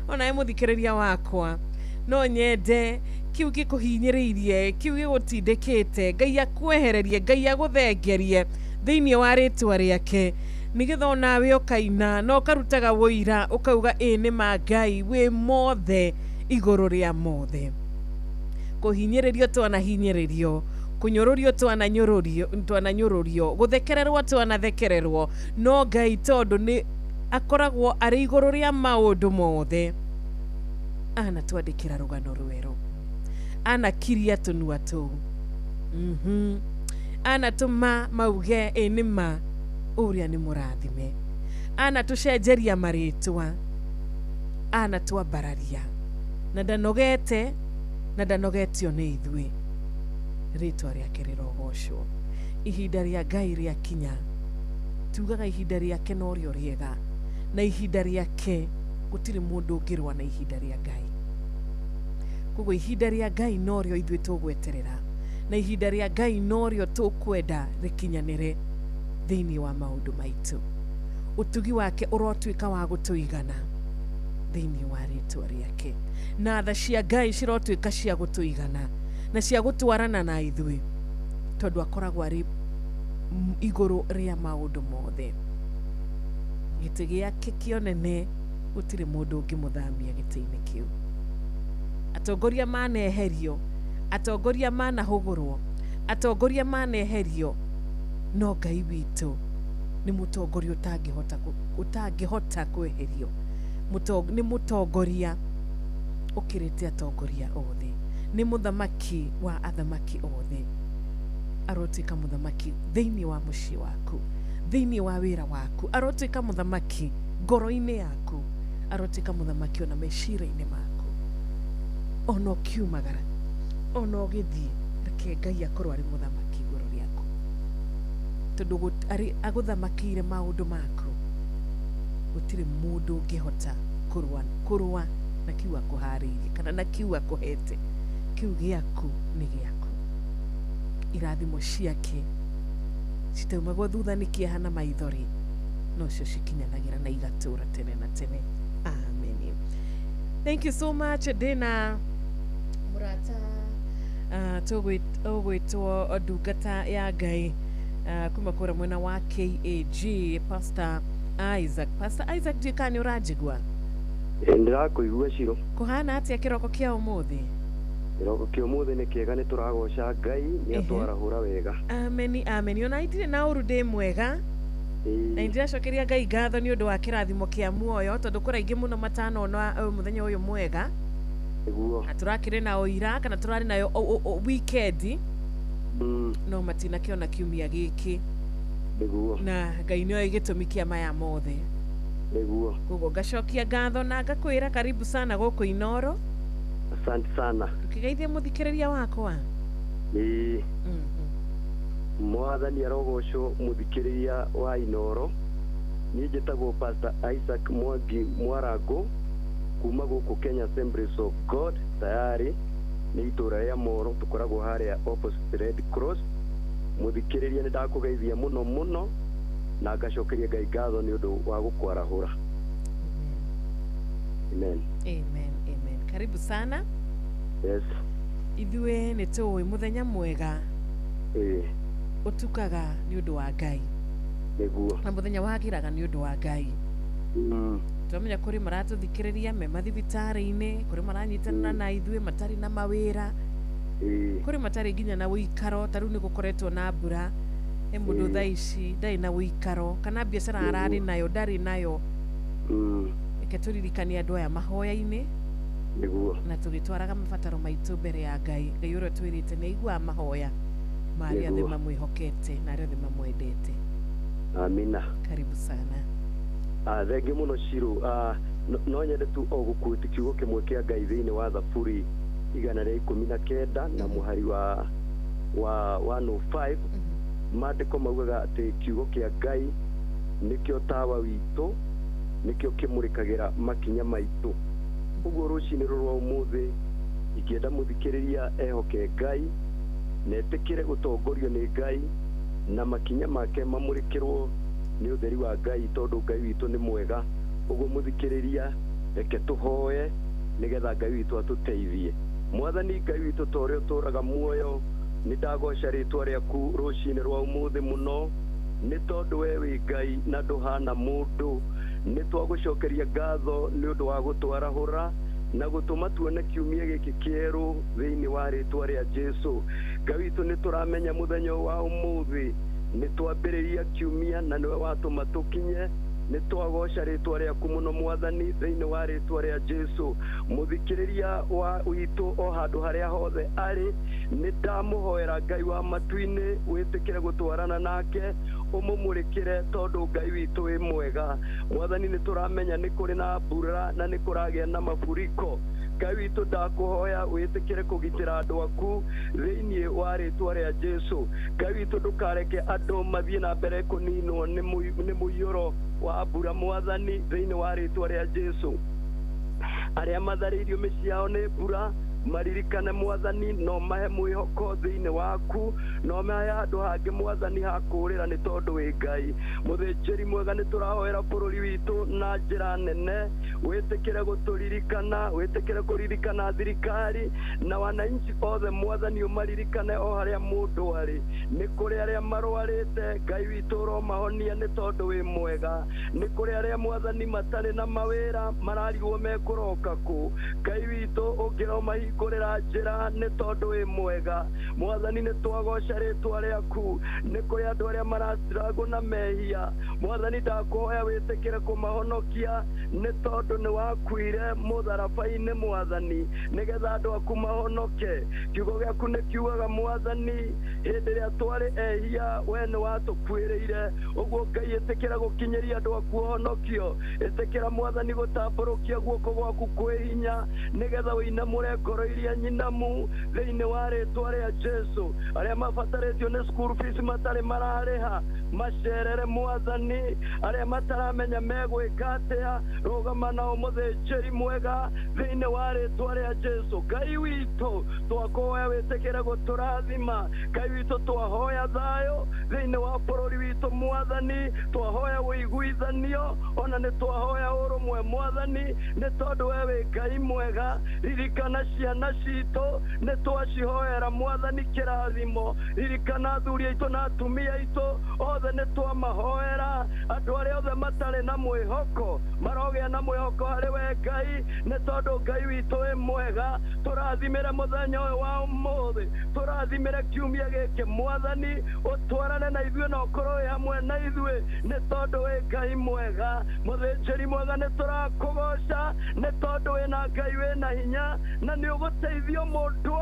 ona muthikiriria wakwa no nyende kiu gikuhinyiririe kiu gigutindikite Ngai akwehererie Ngai aguthengerie thiini wa ritwa riake nigetha nawe ukaina no karutaga woira ukauga ni Ngai we mothe iguru ria mothe kuhinyiririo twana hinyiririo kunyororio twana nyororio guthekererwo twana thekererwo no Ngai tondu ni akoragwo ari iguru ria maundu mothe ana twandikira rugano rweru ana kiria tunua tu ana tuma mauge nima uria ni murathime ana tucenjeria maritwa ana twambararia na ndanogetio ni ithui ritwa riake rirogocwo ihinda ria Ngai ria kinya tugaga ihinda rĩake no rĩo rĩega, na ihinda rĩake gũtirĩ mũndũ ũngĩrũa na ihinda rĩa Ngai. Koguo ihinda rĩa Ngai no rĩo ithuĩ tũgweterera, na ihinda rĩa Ngai no rĩo tũkwenda rĩkinyanĩre thĩinĩ wa maũndũ maitũ. Ũtugi wake ũrotuĩka wa gũtũigana thĩinĩ wa rĩtwa rĩake, na tha cia Ngai cirotuĩka cia gũtũigana na cia gũtwarana na ithuĩ, tondũ akoragwo arĩ igũrũ rĩa maũndũ mothe. Gĩtĩ gĩake kĩonene gũtirĩ mũndũ ũngĩmũthamia gĩtĩ-inĩ kĩu. Atongoria maneherio, atongoria manahũgũrwo, atongoria maneherio, no Ngai witũ nĩ mũtongoria ũtangĩhota kweherio. Nĩ mũtongoria ũkĩrĩte atongoria othe, nĩ mũthamaki wa athamaki othe. Arotuĩka mũthamaki thĩinĩ wa mũciĩ waku, thĩinĩ wa wĩra waku, arotuĩka mũthamaki ngoro-inĩ yaku, arotuĩka mũthamaki ona meciria-inĩ maku. Ona ũkiumagara, ona ũgĩthiĩ, reke Ngai akorwo arĩ mũthamaki igũrũ rĩaku, tondũ agũthamakiire maũndũ maku, gũtirĩ mũndũ ũngĩhota kũrũa na kiuga kũharĩirie kana na kiuga kũhete. Kiu gĩaku nĩ gĩaku. Irathimo ciake citaumagwo thutha nĩ kĩeha na maithori, no cio cikinyanagĩra na igatũra tene na tene. Amen. Thank you so much. Ndĩna mũrata tũgwĩtwo ndungata ya Ngai kuma kũrĩa mwena wa KAG, Pastor Isaac. Pastor Isaac, ndiũka nĩ ũranjigua? Ndĩrakũigua Ciro. Kũhana atĩa kĩroko kĩa ũmũthĩ? Kĩroko kĩa ũmũthĩ nĩ kĩega, nĩ tũragoca Ngai, nĩ atwarahũra wega. Amen, amen. Ona itirĩ na ũru ndĩ mwega, na ndĩracokeria Ngai ngatho nĩ ũndũ wa kĩrathimo kĩa muoyo, tondũ kũrĩ aingĩ mũno matanona mũthenya ũyũ mwega. Nĩguo. Na tũrakĩrĩ na ũira kana tũrarĩ nayo weekend, no matinakĩona kiumia gĩkĩ. Nĩguo. Na Ngai nĩoĩ gĩtũmi kĩa maya mothe. Nĩguo. Koguo ngacokia ngatho na ngakwĩra karibu sana gũkũ Inoro. Asante sana. Ũkĩgeithia mũthikĩrĩria wakwa. Mwathani arogocwo mũthikĩrĩria wa Inoro. Niĩ njĩtagwo Pastor Isaac Mwangi Mwarango, kuma gũkũ Kenya Assemblies of God. Tayari nĩ itũra rĩa Moro, tũkoragwo harĩa opposite Red Cross. Mũthikĩrĩria nĩ ndakũgeithia mũno mũno, na ngacokeria Ngai ngatho nĩ ũndũ wa gũkwarahũra. Amen. Amen, amen. Karibu sana. Yes. Ithuĩ nĩ tũĩ mũthenya mwega ũtukaga nĩ ũndũ wa Ngai. Nĩguo. Na mũthenya wagĩraga nĩ ũndũ wa Ngai. Tũramenya kũrĩ maratũthikĩrĩria me mathibitarĩ-inĩ, kũrĩ maranyitanĩra na ithuĩ matarĩ na mawĩra, kũrĩ matarĩ nginya na ũikaro. Ta rĩu nĩ gũkoretwo na mbura, mũndũ thaa ici ndarĩ na ũikaro, kana biacara ararĩ nayo ndarĩ nayo. Reke tũririkanie andũ aya mahoya-inĩ, nĩguo, na tũgĩtwaraga mabataro maitũ mbere ya Ngai. Ngai ũrĩa twĩrĩte nĩ aiguaga mahoya ma arĩa othe mamwĩhokete na arĩa othe mamwendete. Amina. Karibu sana. Thengi mũno Ciro. No nyende tu o gũkwĩti kiugo kĩmwe kĩa Ngai thĩinĩ wa Thaburi 119 na mũhari wa 105. Maandĩko maugaga atĩ kiugo kĩa Ngai nĩkĩo tawa witũ, nĩkĩo kĩmũrĩkagĩra makinya maitũ. Ũguo rũcinĩ rũrũ rwa ũmũthĩ ingĩenda mũthikĩrĩria ehoke Ngai na etĩkĩre gũtongorio nĩ Ngai na makinya make mamũrĩkĩrwo nĩ ũtheri wa Ngai, tondũ Ngai witũ nĩ mwega. Ũguo mũthikĩrĩria, reke tũhoe nĩgetha Ngai witũ atũteithie. Mwathani Ngai witũ ta ũrĩa ũtũũraga muoyo, nĩ ndagoca rĩĩtwa rĩaku rũcinĩ rwa ũmũthĩ mũno, nĩ tondũ we wĩ Ngai na ndũhana mũndũ. Nĩ twagũcokeria ngatho nĩ ũndũ wa gũtwarahũra na gũtũma tuone kiumia gĩkĩ kĩerũ thĩinĩ wa rĩĩtwa rĩa Jesũ. Ngai witũ nĩ tũramenya mũthenya wa ũmũthĩ nĩ twambĩrĩria kiumia na nĩwe watũma tũkinye. Nĩ twagoca rĩĩtwa rĩaku mũno Mwathani thĩinĩ wa rĩĩtwa rĩa Jesũ. Mũthikĩrĩria witũ o handũ harĩa hothe arĩ, nĩ ndamũhoera Ngai wa matu-inĩ wĩtĩkĩre gũtwarana nake, ũmũmũrĩkĩre tondũ Ngai witũ wĩ mwega. Mwathani nĩ tũramenya nĩ kũrĩ na mbura na nĩ kũragĩa na mafuriko. Ngai witũ ndakũhoya wĩtĩkĩre kũgitĩra andũ aku thĩinĩ wa rĩtwa rĩa Jesu. Ngai witũ ndũkareke andũ mathiĩ na mbere kũninwo nĩ mũiyũro wa mbura Mwathani thĩinĩ wa rĩtwa rĩa Jesu. Arĩa matharĩirio mĩciĩ yao nĩ mbura maririkane Mwathani, no mahe mwĩhoko thĩinĩ waku, no mahe handũ hangĩ Mwathani ha kũũrĩra nĩ tondũ wĩ Ngai. Mũthĩnjĩri mwega nĩ tũrahoera bũrũri witũ na njĩra nene, wĩtĩkĩre gũtũririkana, wĩtĩkĩre kũririkana thirikari na wananchi othe Mwathani, ũmaririkane o harĩa mũndũ arĩ. Nĩ kũrĩ arĩa marwarĩte, Ngai witũ ũromahonia nĩ tondũ wĩ mwega. Nĩ kũrĩ arĩa Mwathani matarĩ na mawĩra mararigwo mekũroka kũ. Ngai witũ ũngĩroma kũrĩra njĩra nĩ tondũ wĩ mwega. Mwathani nĩ twagoca rĩtwa rĩaku. Nĩ kũrĩ andũ arĩa maraciragwo na mehia, Mwathani ndakũhoya wĩtĩkĩre kũmahonokia nĩ tondũ nĩ wakuire mũtharaba-inĩ Mwathani nĩgetha andũ aku mahonoke. Kiugo gĩaku nĩ kiugaga Mwathani, hĩndĩ ĩrĩa twarĩ ehia we nĩ watũkuĩrĩire. Ũguo Ngai ĩtĩkĩra gũkinyĩria andũ aku ũhonokio, ĩtĩkĩra Mwathani gũtambũrũkia guoko gwaku kwĩ hinya nĩgetha ũinamũre ngoro iria nyinamu thĩinĩ wa rĩtwa rĩa Jesu. Arĩa mabatarĩtio nĩ school fees matarĩ mararĩha macerere Mwathani, arĩa mataramenya megwĩka atĩa rũgama nao mũthĩnjĩri mwega thĩinĩ wa rĩtwa rĩa Jesu. Ngai witũ twakũhoya wĩtĩkĩre gũtũrathima. Ngai witũ twahoya thayũ thĩinĩ wa bũrũri witũ Mwathani, twahoya ũiguithanio, ona nĩ twahoya ũrũmwe Mwathani nĩ tondũ we wĩ Ngai mwega. Ririkana ciana citũ nĩ twacihoera Mwathani kĩrathimo. Ririkana athuri aitũ na atumia aitũ othe nĩ twamahoera. Andũ arĩa othe matarĩ na mwĩhoko marogĩa na mwĩhoko harĩ we Ngai nĩ tondũ Ngai witũ wĩ mwega. Tũrathimĩre mũthenya ũyũ wa ũmũthĩ, tũrathimĩre kiumia gĩkĩ Mwathani, ũtwarane na ithuĩ na ũkorwo wĩ hamwe na ithuĩ nĩ tondũ wĩ Ngai mwega. Mũthĩnjĩri mwega nĩ tũrakũgoca nĩ tondũ wĩ na Ngai wĩ na hinya na nĩ ũgũteithio mũndũ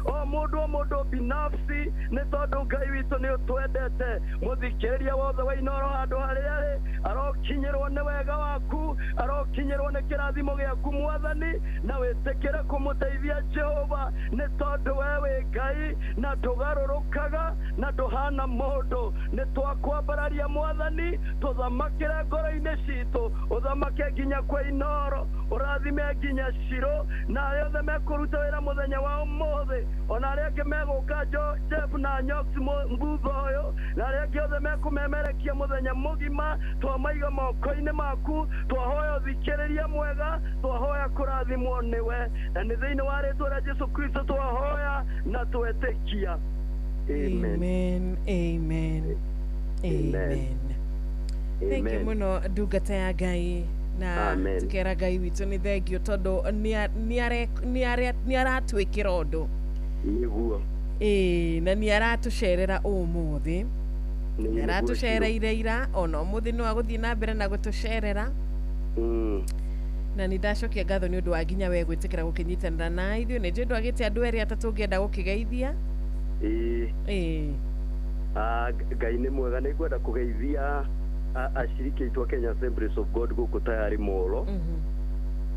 o mũndũ binafsi nĩ tondũ Ngai witũ nĩ ũtwendete. Mũthikĩrĩria wothe wa Inooro handũ harĩa arĩ arokinyĩrwo nĩ wega waku, arokinyĩrwo nĩ kĩrathimo gĩaku Mwathani, na wĩtĩkĩre kũmũteithia Jehova nĩ tondũ we wĩ Ngai na ndũgarũrũkaga na ndũhana mũndũ. Nĩ twakwambararia Mwathani, tũthamakĩre ngoro-inĩ citũ, ũthamake nginya kwĩ Inooro, ũrathime nginya Shiro na arĩa othe mekũruta wĩra mũthenya wa ũmũthĩ, ona arĩa angĩ megũka Jeff na Nyox mbutho ũyũ, na arĩa angĩ othe mekũmemerekia mũthenya mũgima, twamaiga moko-inĩ maku. Twahoya ũthikĩrĩria mwega, twahoya kũrathimwo nĩwe, na nĩ thĩinĩ wa rĩtwa rĩa Jesu Kristo twahoya na twetĩkia. Amen. Amen. Amen. Thank you muno ndungata ya Ngai, na tukera Ngai witũ nĩ thengio tondũ nĩ aratwĩkĩra ũndũ. Nĩguo. Na nĩ aratũcerera ũmũthĩ, nĩ aratũcereire ira, ona ũmũthĩ no agũthiĩ na mbere na gũtũcerera. Na nĩ ndacokia ngatho nĩ ũndũ wa nginya we gwĩtĩkĩra gũkĩnyitanĩra na ithuĩ. Nĩ njũĩ ndwagĩte andũ erĩ atatũ ũngĩenda gũkĩgeithia. Ngai nĩ mwega. Nĩ ngwenda kũgeithia ashiriki aitũ a Kenya Assemblies of God gũkũ tayari Molo.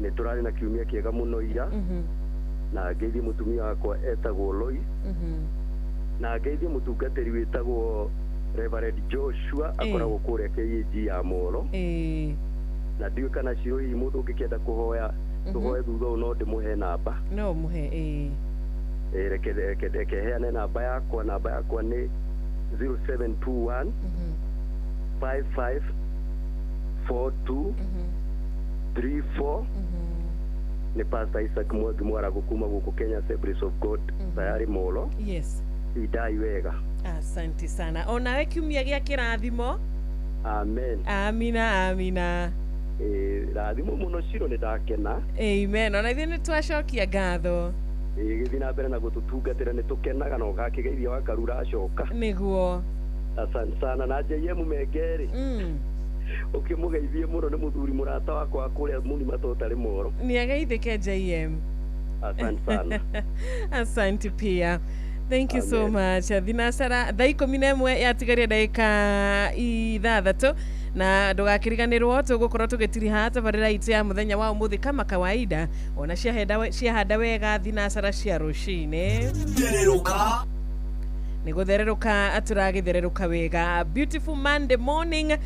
Nĩ tũrarĩ na kiumia kĩega mũno ira, na ngeithie mũtumia wakwa etagwo Lois, na ngeithie mũtungatĩri wĩtagwo Reverend Joshua akoragwo kũrĩa KAG ya Molo. Na ndiũĩ kana Shiro hihi mũndũ ũngĩkĩenda kũhoya tũhoe thutha ũũ no ndĩmũhe namba. No mũhe. Reke heane namba yakwa. Namba yakwa nĩ 0721 55 42 34. Nĩ Pastor Isaac Mwangi Mwarago kuma gũkũ Kenya Assemblies of God tayari Molo. Yes. Idai wega. Asante sana. Onawe kiumia gĩa kĩrathimo. Amen. Amina. Rathimo mũno Shiro, nĩ ndakena. Amen. Ona ithuĩ nĩ twacokia ngatho. Gĩthiĩ na mbere na gũtũtungatĩra, nĩ tũkenaga na ũgakĩgeithia wakarura acoka. Nĩguo. Asante sana. Na JM Mengerĩ. Ũkĩmũgeithie mũno, nĩ mũthuri mũrata wakwa kũrĩa Mũrima Totarĩ Moro. Nĩ ageithĩke JM. Asante sana. Asante pia. Thank you so much. Thinasara thaa 11 yatigaria ndagĩka 6 na ndugakiriganirwo tugukorwo tugitiriha tabarira itu ya muthenya wa umuthi kama kawaida ona ciahanda wega thinasara cia rucine niguthererũka aturagithererũka wega. Beautiful Monday morning,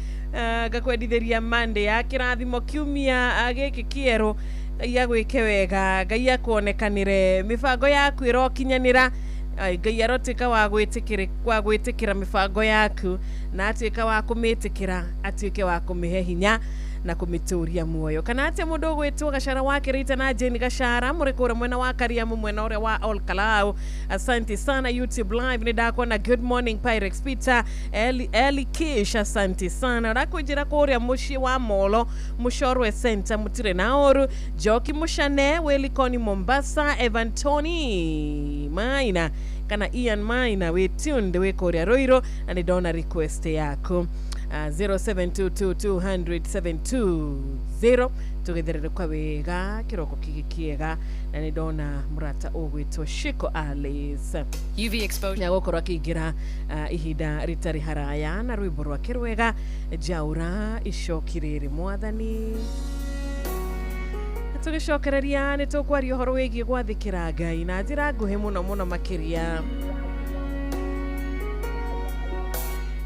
gakwendithĩria Monday ya kĩrathimo kiumia gĩkĩ kĩerũ. Ngai agwĩke wega, Ngai akuonekanĩre, mĩbango yaku ĩrokinyanĩra, Ngai arotĩka wa gwĩtĩkĩra mĩbango yaku na atuĩka wa kũmĩtĩkĩra, atuĩke wa kũmĩhe hinya na kumituria muoyo. Kana ate mundu gwitwo Gachara wake Rita na Jane Gachara murekura mwena wa Kariamu mwena ore wa Olkalau. Asante sana YouTube live ni ndakuona. Good morning Pyrex Peter Eli Kish, asante sana. Rakujira kuria mushi wa Molo Mushorwe Center mutire naoru Joki Mushane Welikoni Mombasa Evan Tony Maina kana Ian Maina we tuned we korea Roiro na nidona request yako 0722000720 tugithererũka wega kiroko kigikiega na nidona murata ogwitwo Shiko Alice UV exposure ya gũkorwo akĩingĩra ihinda ritari haraya na rwĩmbo rwake rwega Jaura icoki rĩrĩ mwathani. Tugicokereria nĩ tũkwaria ũhoro wĩgiĩ gwathĩkĩra Ngai na njĩra nguhĩ mũno makĩria.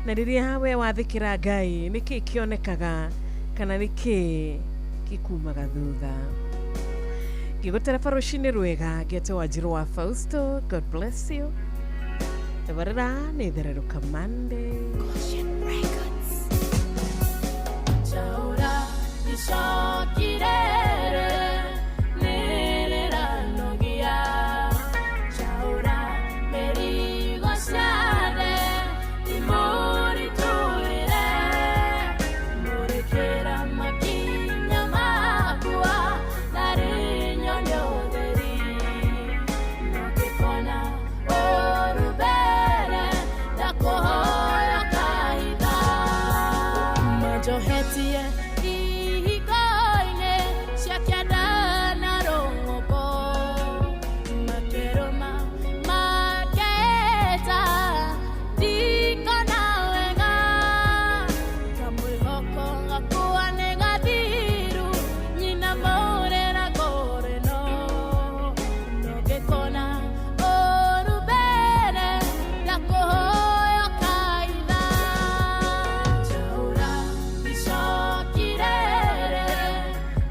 Na rĩrĩa we wathĩkĩra Ngai nĩkĩ kĩonekaga kana nĩkĩ gĩkumaga thutha. Ngĩgũtereba rũcinĩ rwega ngĩte Wanjirũ wa Fausto. God bless you. Tabarĩra nĩ thererũka Monday. Jaura icoki rĩrĩ nĩrĩranogia, Jaura mĩrigo ciothe imũritũhĩre, mũrĩkĩra makinya makwa narĩ nyone ũtheri, nokĩkona ũru mbere ndakũhoya kaitha, majohetie ihiko-inĩ cia kĩanda na rũng'ũng'ũ, makĩrũma makĩĩta ndikona wega, kamwĩhoko gakwa nĩ gathiru, nyina maurĩra ngũrĩno, nongĩkona ũru mbere ndakũhoya kaitha, Jaura icoki rĩrĩ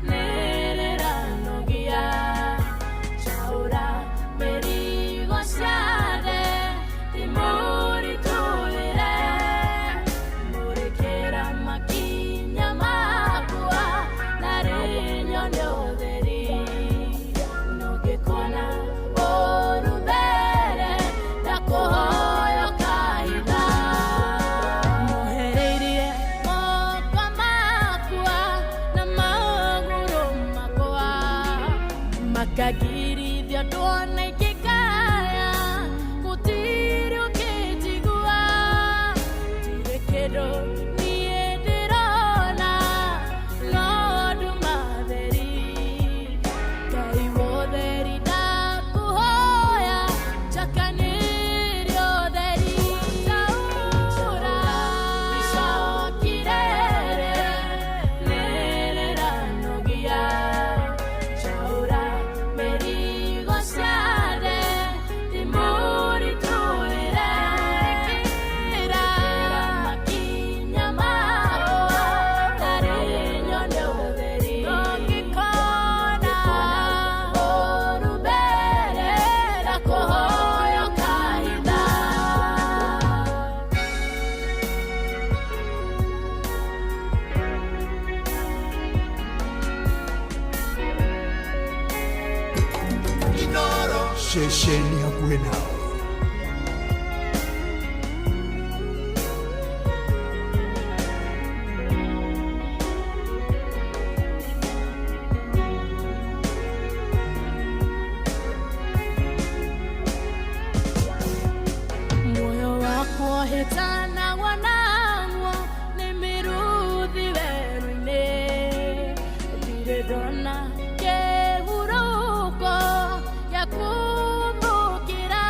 nĩrĩranogia, Jaura mĩrigo ciothe imũritũhĩre, mũrĩkĩra makinya makwa narĩ nyone ũtheri, nongĩkona ũru mbere ndakũhoya kaitha, mũhereirie moko makwa na magũrũ makwa, makagirithio ndwona ikĩkaya, gũtirĩ ũkĩnjigua, ndirĩ kĩndũ niĩ ndĩrona no nduma theri, Ngai wa ũtheri ndakũhoya njakanĩrie ũtheri, Jaura icoki rĩrĩ nĩrĩranogia, Jaura mĩrigo ciothe imũritũhĩre, ĩkĩra makinya makwa narĩ nyone ũtheri, nongĩkona ũru mbere ndakũhoya kaitha. Shesheni hakuhĩ nawe. Moyo wako hitanagwo nagwo nĩ mĩrũthi werũ-inĩ, ndirĩ ndona kĩhurũko gĩa kumbũkĩra,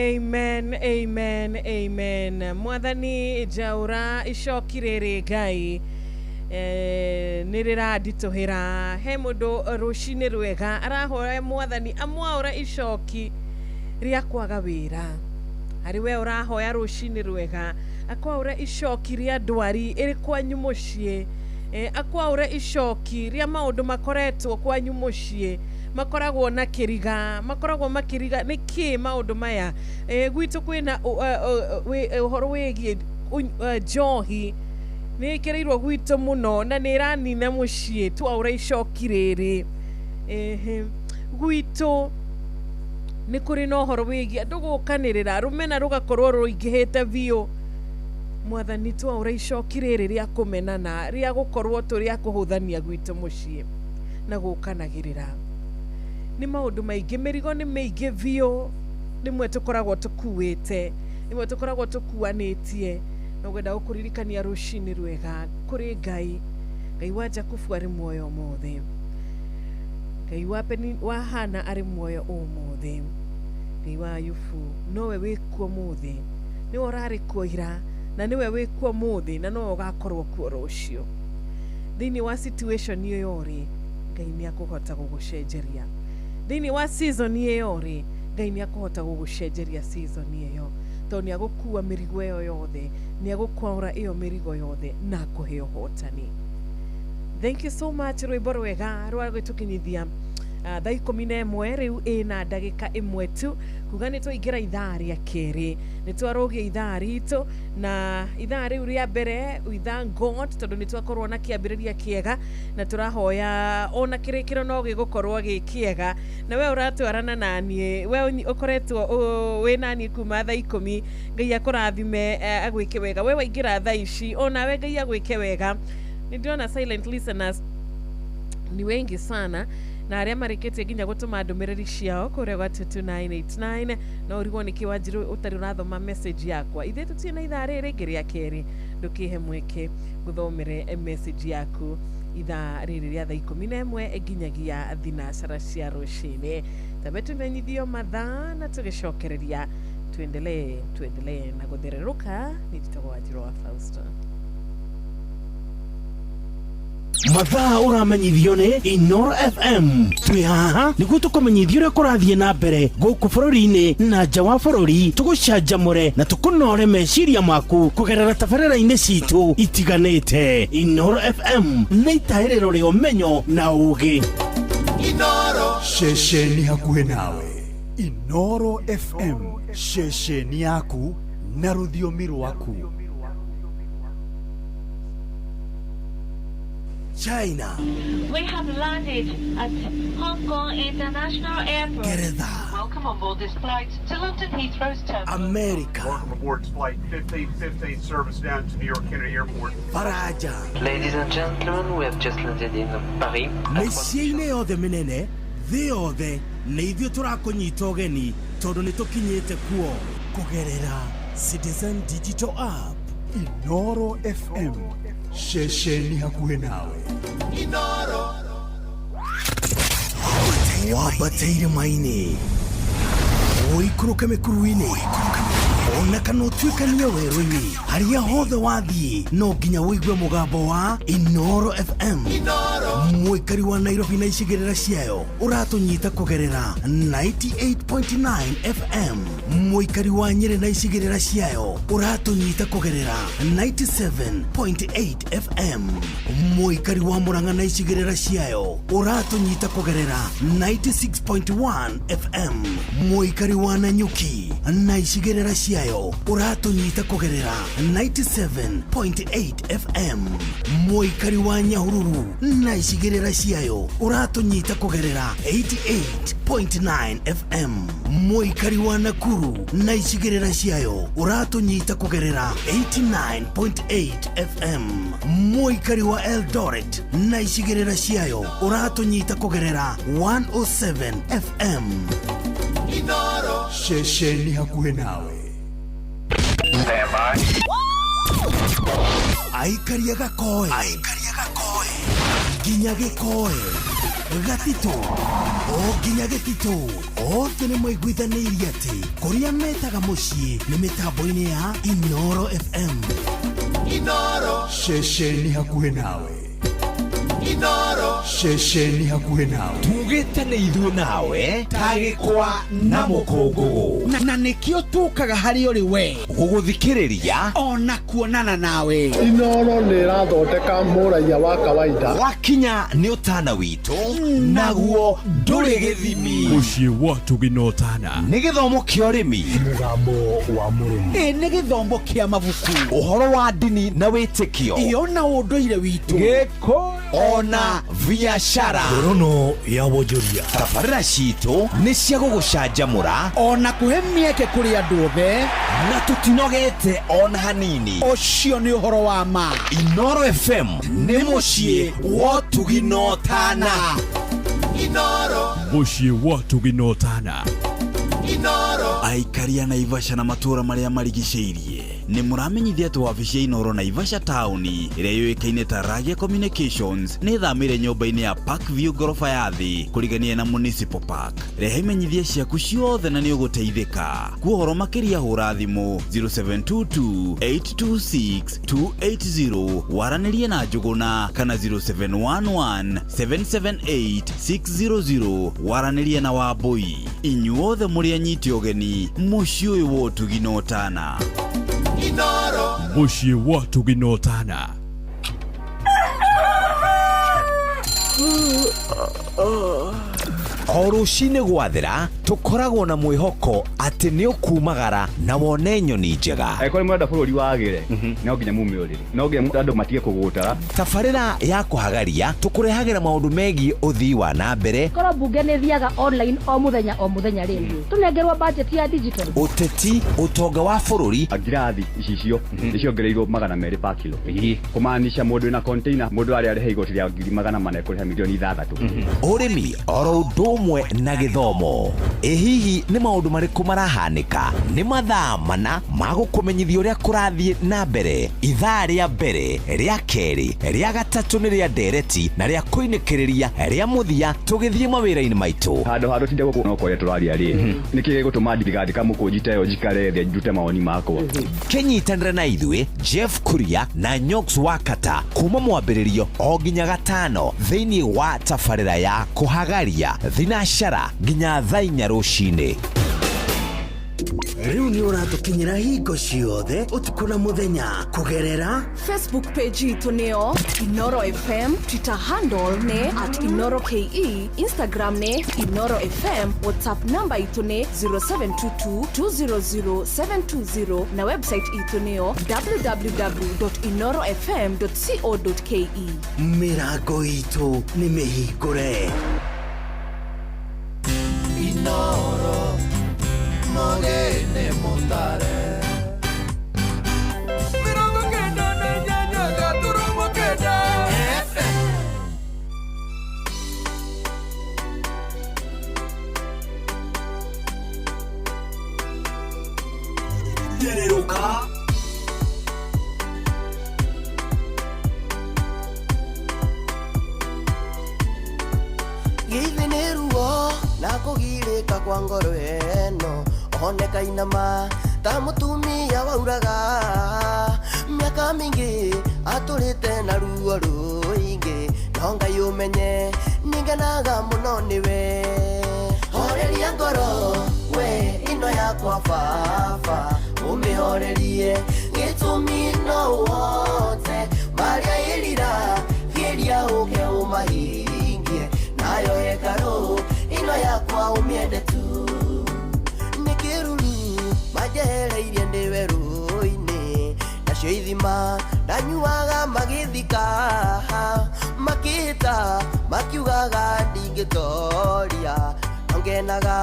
Amen, amen, amen. Mwathani jaura icokirere Ngai nirira nditohera he mundu rucini rwega arahoya Mwathani amwaura icoki ria kwaga wira. Ari we urahoya rucini rwega akwaura icoki ria ndwari iri kwanyu mucii, akwaura icoki ria maundu makoretwo kwanyu mucii makoragwo na kiriga, makoragwo makiriga niki maundu maya gwitu kwina uhoro wigie njohi ni kireirwo gwitu muno na ni ranina mucii twaura icoki riri gwitu ni kuri no horo wigie ndugukanirira rumena rugakorwo ruingihite biu. Mwathani twaura icoki riri ria kumenana ria gukorwo turi akuhuthania gwitu mucii na gukanagirira. Ni maundu maingi mirigo ni maingi biu, nimwe tukoragwo tukuite, nimwe tukoragwo tukuanitie no gwenda gukuririkania rucini rwega kuri Ngai wa Jakubu ari muoyo umuthi, Ngai wa Hana ari muoyo umuthi, Ngai wa Ayubu nowe wikuo muthi, niwe urari kuo ira na niwe wikuo muthi na nowe ugakorwo kuo rucio. Thiini wa situation iyo yori Ngai ni akuhota gugucenjeria. Thiini wa season iyo ri Ngai ni akuhota gugucenjeria season iyo to ni agukua mirigo iyo yothe, ni agukwaura iyo mirigo yothe na kuhe hotani. Thank you so much rwimbo rwega rwa gwitukinyithia thaa 11 riu ina ndagika imwe tu kuga ni twaingira ithaa ria keri, ni twarogia ithaa ritu na ithaa riu ria mbere we thank God tondu ni twakorwo na kiambiriria kiega na turahoya ona kirikiro no gigukorwo gikiega na we uratwarana nanie, we ukoretwo we nani kuma thaa 10. Ngai akurathime agwike wega, we waingira thaa ici ona we Ngai agwike wega. Ni ndiona silent listeners ni wengi sana na aria marikete nginya gutuma ndumiriri ciao kuria gwa 2989 na urigwo nikiwanjiru utari urathoma message yakwa. Ithe tutie na ithaa riri ringi ria keri ndukihe mweke guthomere message yaku ithaa riri ria thaa 11 nginyagia thinacara cia rucini. Tabe tumenyithio mathaa na tugicokereria tuendelee na guthereruka. Nijitagwo Wanjiru wa Fausto. Mathaa uramenyithio ni Inoro FM. Twi haha niguo tukumenyithio uria kurathie na mbere guku bururi-ini na nja wa bururi, tugucanjamure na tukunore meciria maku kugerera tabarĩra-inĩ citu itiganĩte. Inoro FM nĩ itaĩrĩro rĩa ũmenyo na ũũgĩ. Inoro ceceni hakuhĩ nawe. Inoro FM, ceceni yaku na rũthiomi rwaku. China. We have landed at Hong Kong International Airport. Geretha. Welcome on board this flight to London Heathrow's terminal. America. Welcome aboard flight 1515 service down to New York Kennedy Airport. Faraja. Ladies and gentlemen, we have just landed in Paris. Mĩciĩ-inĩ yothe mĩnene thĩ yothe nĩ ithuĩ tũrakũnyita ũgeni tondũ nĩ tũkinyĩte kuo kũgerera Citizen Digital App. Inoro FM, ceceni hakuhĩ nawe. Inoro. Wabatĩire maini ũikũrũke mĩkuru-inĩ ona kana ũtuĩkanie werũ-inĩ, harĩa hothe wathiĩ no nginya wĩigue mũgambo wa Inoro FM. Mũikari wa Nairobi na icigĩrĩra ciayo ũratũnyita kũgerera 98.9 FM. Mũikari wa Nyĩrĩ na icigĩrĩra ciayo ũratũnyita kũgerera 97.8 FM. Mũikari wa Murang'a na icigĩrĩra ciayo ũratũnyita kũgerera 96.1 FM. Mũikari wa Nanyuki na icigĩrĩra ciayo uratunyita kugerera 97.8 FM. Mũikari wa Nyahururu na icigĩrĩra ciayo uratunyita kugerera 88.9 FM. Mũikari wa Nakuru na icigĩrĩra ciayo uratunyita kugerera 89.8 FM. Mũikari wa Eldoret na icigĩrĩra ciayo uratunyita kugerera 107 FM. Inoro ceceni hakuhĩ nawe. Aikaria gakoe nginya gĩkoe gatito o nginya gĩtitũ othe nĩ maiguithanĩirie atĩ kũrĩa metaga mũciĩ nĩ mĩtambo-inĩ ya Inoro FM. Inoro ceceni hakuhĩ nawe. Inoro ceceni hakuhĩ nawe. Tugĩte nĩ ithuĩ nawe tagĩkwa na mũkũngũgũ na nĩkĩo tũkaga harĩ ũrĩ we gũgũthikĩrĩria ona kuonana nawe. Inoro nĩ ĩrathondeka mũraia wa kawaida. Wakinya nĩ ũtana witũ naguo ndũrĩ gĩthimi. Mũciĩ wa Tuginotana nĩ gĩthomo kĩa ũrĩmi, Mũgambo wa mũrĩmi. nĩ gĩthomo kĩa mabuku, ũhoro wa ndini na wĩtĩkio, ona ũndũire witũ, gĩkũ ona biacara, ngorono ya wonjoria. tabarĩra citũ nĩ cia gũgũcanjamũra ona kũhe mĩeke kũrĩ andũ othe, na tũtinogete ona hanini. Ũcio nĩ ũhoro wa ma. Inoro FM nĩ mũciĩ wa Tuginotana. Inoro mũciĩ wa Tuginotana. Inoro Aikaria Naivasha na matũra marĩa marigicĩirie nĩ mũramenyithia atĩ wabici ya Inoro Naivasha taũni ĩrĩa yũĩkaine ta Ragia Communications nĩ thamĩre nyũmba-inĩ ya Parkview gorofa ya thĩ kũrigania na Municipal Park. Rehe imenyithia ciaku ciothe na nĩ ũgũteithĩka. Kwa ũhoro makĩria hũra thimũ 0722-826-280 waranĩrie na Njũgũna kana 0711-778-600 waranĩrie na Wambui. Inyuothe mũrĩ anyiti ũgeni mũciĩ ũyũ wa Tuginotana. Inoro mũciĩ wa Tuginotana. O rũcinĩ gwathĩra tũkoragwo na mwĩhoko atĩ nĩ ũkumagara na wone nyoni njega. Kũrĩ mwenda bũrũri wagĩre no nginya mume ũrĩrĩ, no nginya andũ matige kũgũtara. Tabarĩra ya kũhagaria tũkũrehagĩra maũndũ megiĩ ũthii wa na mbere, korwo mbunge nĩ thiaga online o mũthenya rĩngĩ tũnengerwo budget ya digital, ũteti, ũtonga wa bũrũri, ngirathi icicio nĩciongereirwo 200 per kilo, kũmaanisha mũndũ wĩna container, mũndũ arĩa arĩhe igoti rĩa 400 kũrĩha milioni 6. ũrĩmi oro ũndũ ũmwe na gĩthomo. Hihi nĩ maũndũ marĩkũ marahanĩka? Nĩ mathaa mana ma gũkũmenyithia ũrĩa kũrathiĩ na mbere. Ithaa rĩa mbere, rĩa kerĩ, rĩa gatatũ nĩ rĩa ndereti na rĩa kũinĩkĩrĩria rĩa mũthia tũgĩthiĩ mawĩra-inĩ maitũ. Handũ tinde gũkũ no kũrĩa tũraria rĩ nĩkĩ gũtũma ndirigadi kamũkũnjita yo njikare thĩ njute mawoni makwa. Kenyitanĩra na ithuĩ Jeff Kuria na Nyox Wakata kuma mwambĩrĩrio o nginya gatano thĩinĩ wa tabarĩra ya kũhagaria thinashara nginya thaa 4 rũcinĩ. Rĩu nĩ ũratũkinyĩra hingo ciothe ũtukũ na mũthenya kũgerera Facebook page itũ nĩyo Inoro FM, Twitter handle nĩ @InoroKE, Instagram nĩ Inoro FM, WhatsApp number itũ nĩ 0722200720 na website itũ nĩyo www.inorofm.co.ke. Mĩrango itũ nĩ mĩhingũre. Inoro Mogene Montare Mirongo kenda na nyanya gaturumo kenda Yereruka Githeneruo na kugirika kwa ngoro eno oneka inama ta mutumia wauraga miaka mingi atũrĩte na ruo rũingĩ no Ngai ũmenye ninganaga mũno nĩwe horeria ngoro we ino yakwa baba ũmĩhorerie gĩtũmi no wote marĩa ĩrira geria ũke ũmahingie nayo hekaru ino yakwa ũmĩende tu majereirie ndĩ werũ-inĩ nacio ithima ndanyuaga magĩthika makĩhĩta makiugaga ndingĩtoria nongenaga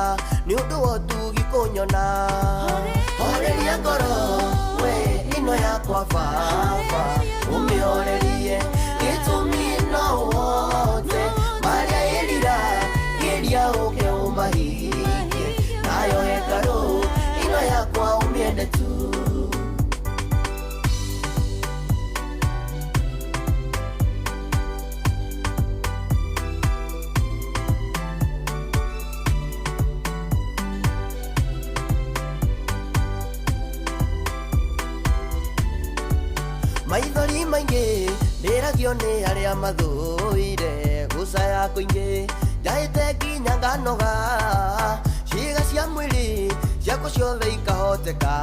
nĩ ũndũ wa ũtugi kũnyona horeria ngoro we ĩno yakwa baba ũmĩhorerie gĩtũmi no wote marĩa ĩrira geria ũke ũmahingie nayo hekarũ ĩno yakwa ũmĩende tu. maingi ndiragio ni aria mathuire gucaya kuingi jaite nginya nganoga ciĩga cia mwĩrĩ ciakwa ciothe ikahoteka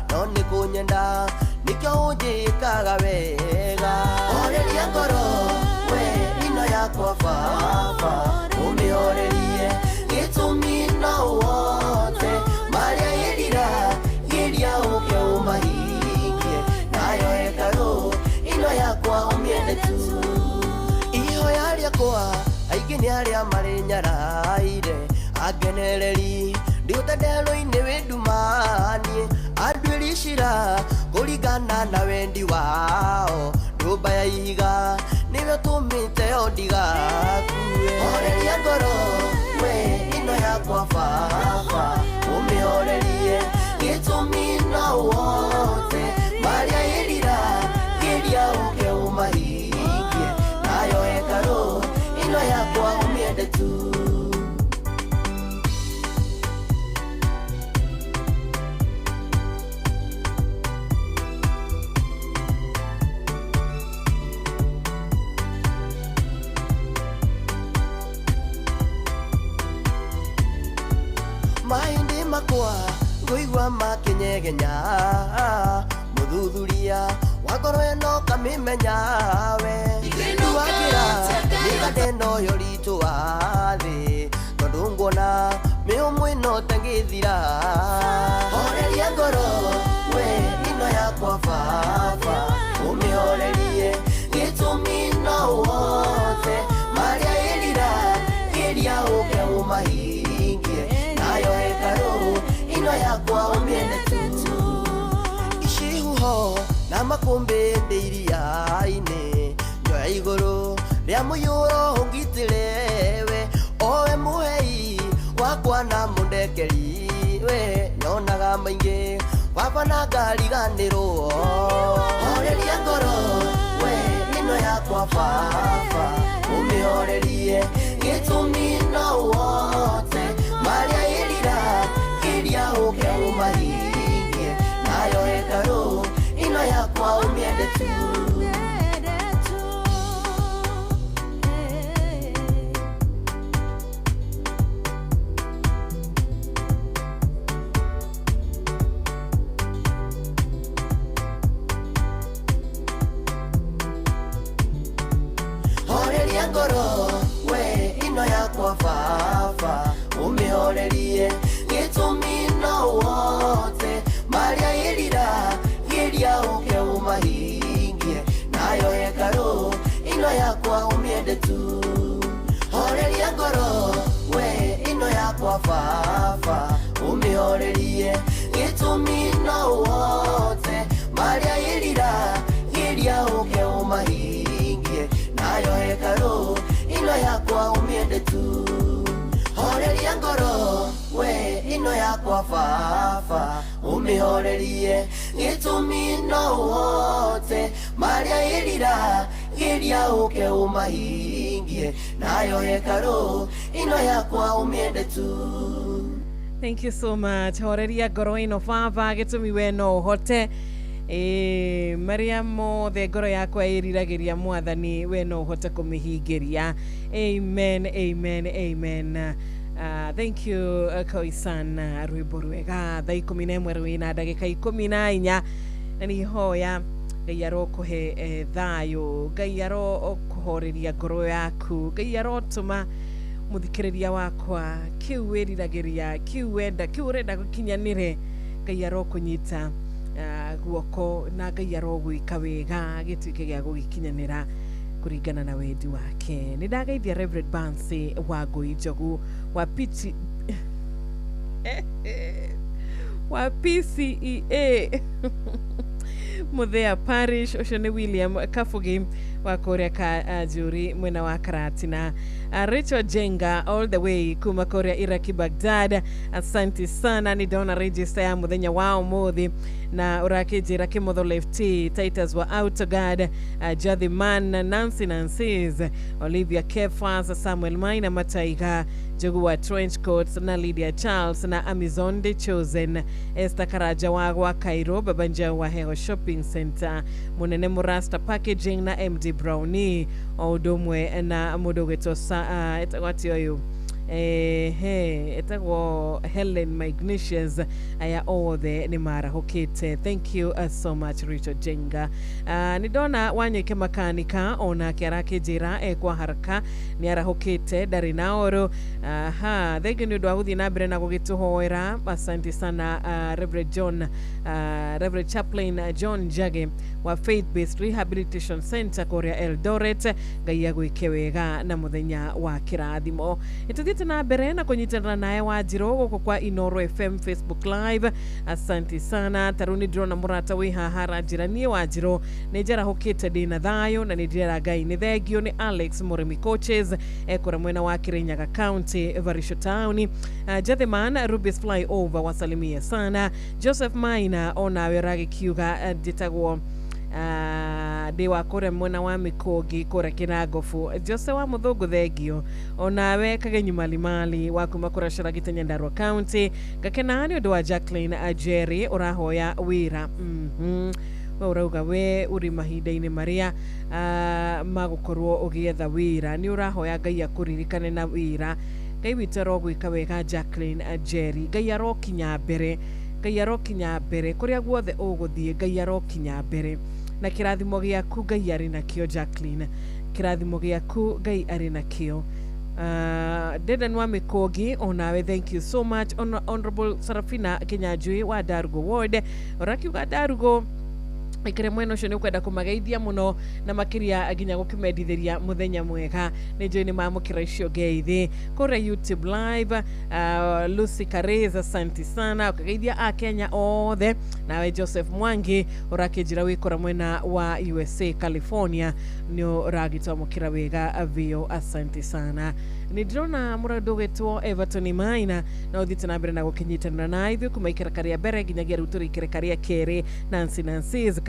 no nĩ kũnyenda nĩkĩo ũnjĩkaga wega horeria ngoro we ino yakwa baba ũmĩhorerie gĩtũmi no wote marĩa yĩrira gĩria ũke ũmahingie nayo hekarũ ino yakwa ũmĩende tu ihoya rĩakwa aingĩ nĩ arĩa marĩ nyaraire angenereri ndiũtenderũ-inĩ wĩndumanie andwĩricira kũringana na wendi wao nyũmba ya ihiga nĩwe tũmĩte o ndigakue horeria ngoro we ino yakwa baba ũmĩhorerie gĩtũmi no wote marĩa yĩrira gĩria ũke ũmahingie nayo hekarũ ino yakwa ũmĩende tu mahĩndĩ makwa ngũigua makĩnyegenya mũthuthuria wa ngoro ĩno kamĩmenya we nduagĩra nĩkandeno yo ritũ wa thĩ tondũ nguona mĩhũmũ ĩno tangĩthira horeria ngoro we ino yakwa baba ũmĩhorerie gĩtũmi no wote marĩa yĩrira gĩria ũke ũmahingie nayo hekarũ ino yakwa ũmĩende tu icihuho na makũmbĩ ndĩ iria-inĩ nyoya igũrũ rĩa mũiyũro ũngitĩre we owe mũhei wakwa na mũndekeri we nyonaga maingĩ baba na ngariganĩrwo horeria ngoro we ino yakwa baba ũmĩhorerie gĩtũmi no wote marĩa yĩrira gĩria ũke ũmahingie nayo hekarũ ino yakwa ũmĩende tu horeria ngoro we ino yakwa baba ũmĩhorerie gĩtũmi no wote marĩa yĩrira gĩria ũke ũmahingie nayo hekarũ ino yakwa ũmĩende tu horeria ngoro we ino yakwa baba ũmĩhorerie gĩtũmi no wote marĩa yĩrira gĩria ũke ũmahingie nayo hekarũ ino yakwa ũmĩende tu horeria ngoro we ino yakwa baba ũmĩhorerie gĩtũmi no wote marĩa yĩrira gĩria ũke ũmahingie nayo hekarũ ino yakwa ũmĩende tu. Thank you so much. Horeria ngoro ino baba gĩtũmi we no ũhote Mariamo the ngoro yakwa ĩriragĩria mwathani we no ũhote kũmĩhingĩria. Amen, amen, amen. Thank you Koisan rwĩmbo rwega thaa 11 rwĩna ndagĩka 14 na nĩ hoya Ngai arokũhe thayũ, Ngai arokũhoreria ngoro yaku, Ngai arotũma mũthikĩrĩria wakwa kĩu wĩriragĩria, kĩu wenda, kĩu ũrenda gũkinyanĩre, Ngai arokũnyita guoko na Ngai arogwĩka wega gĩtuĩke gĩa gũgĩkinyanĩra kũringana na wendi wake. Nĩ ndagaithia Reverend Bansi wa Ngũi Njogu wa wa PCEA Muthea Parish, ũcio nĩ William Kabugi wa kuria ka juri mwena wa Karatina. Richard Jenga all the way kuma Korea Iraki Baghdad. Asante sana, ni dona register ya muthenya wao muthi na urakijira kimotho lefty Titus wa Autogad, Jadhi Man, Nancy Nancy's, Olivia Kefas, Samuel Maina Mataiga, Jogu wa Trenchcoats na Lydia Charles na Amazon de Chosen, Esther Karaja wa Cairo, Babanja wa Heo Shopping Center, Munene Murasta Packaging na MD Brownie, Odomwe na Mudogeto etagwati oyo etagwo Helen Magnicius aya othe ni marahukite. Thank you so much Richard Jenga. Nidona wanyeke makanika ona kiarakijira kwa haraka ni arahukite dari naoro. Thegi ni ndo ahuthi na mbere na gugituhoera. Asante sana Reverend Chaplain John Jage wa Faith Based Rehabilitation Center Korea Eldoret, Ngai gwikewega na muthenya wa kirathimo. Ituthiite na mbere na kunyitana naye Wanjiru guko kwa Inoro FM Facebook Live. Asante sana Taruni Drona Murata wi hahara jirani Wanjiru ni jara hokete dina thayo na ni jara Ngai ni thegio. Ni Alex Murimi Coaches ekora mwena wa Kirinyaga County Varisho Town. Jatheman Rubis Flyover wasalimia sana. Joseph Maina ona weragi kiuga ditagwo dewa kore mwena wa Mikogi kore Kinagofu. Jose wa Muthugu thegio onawe kagenyi mali wakuma kura Shiragita Nyandarua County. Gakenani odo wa Jacqueline Ajeri urahoya wira urauga we uri mahinda-ini maria magukorwo ugietha wira ni urahoya Ngai akuririkane na wira. Ngai witero gwika wega Jacqueline Ajeri. Ngai arokinya mbere, Ngai arokinya mbere kuria guothe uguthie. Ngai arokinya mbere na kirathimo giaku Ngai ari nakio Jacqueline, kirathimo giaku Ngai ari nakio. Dedan wa Mikogi onawe thank you so much. Honorable Sarafina Kinyajui wa Darugo Ward orakiuga Darugo ikire mweno shone ukwenda kumageithia muno na makiria aginya gukimedithiria muthenya mwega ni joini mamukira icio ngeithi kore YouTube live. Lucy Kareza asante sana ukageithia a Kenya othe. Nawe Joseph Mwangi urakijira wikora mwena wa USA California ni uragitwa mukira wega avio. Asante sana. Ni drona murado wetu Everton Maina na uthite na mbere na gukinyitana na ithu kumaikira karia bere ginyagia ruturi ikire karia kere. Nancy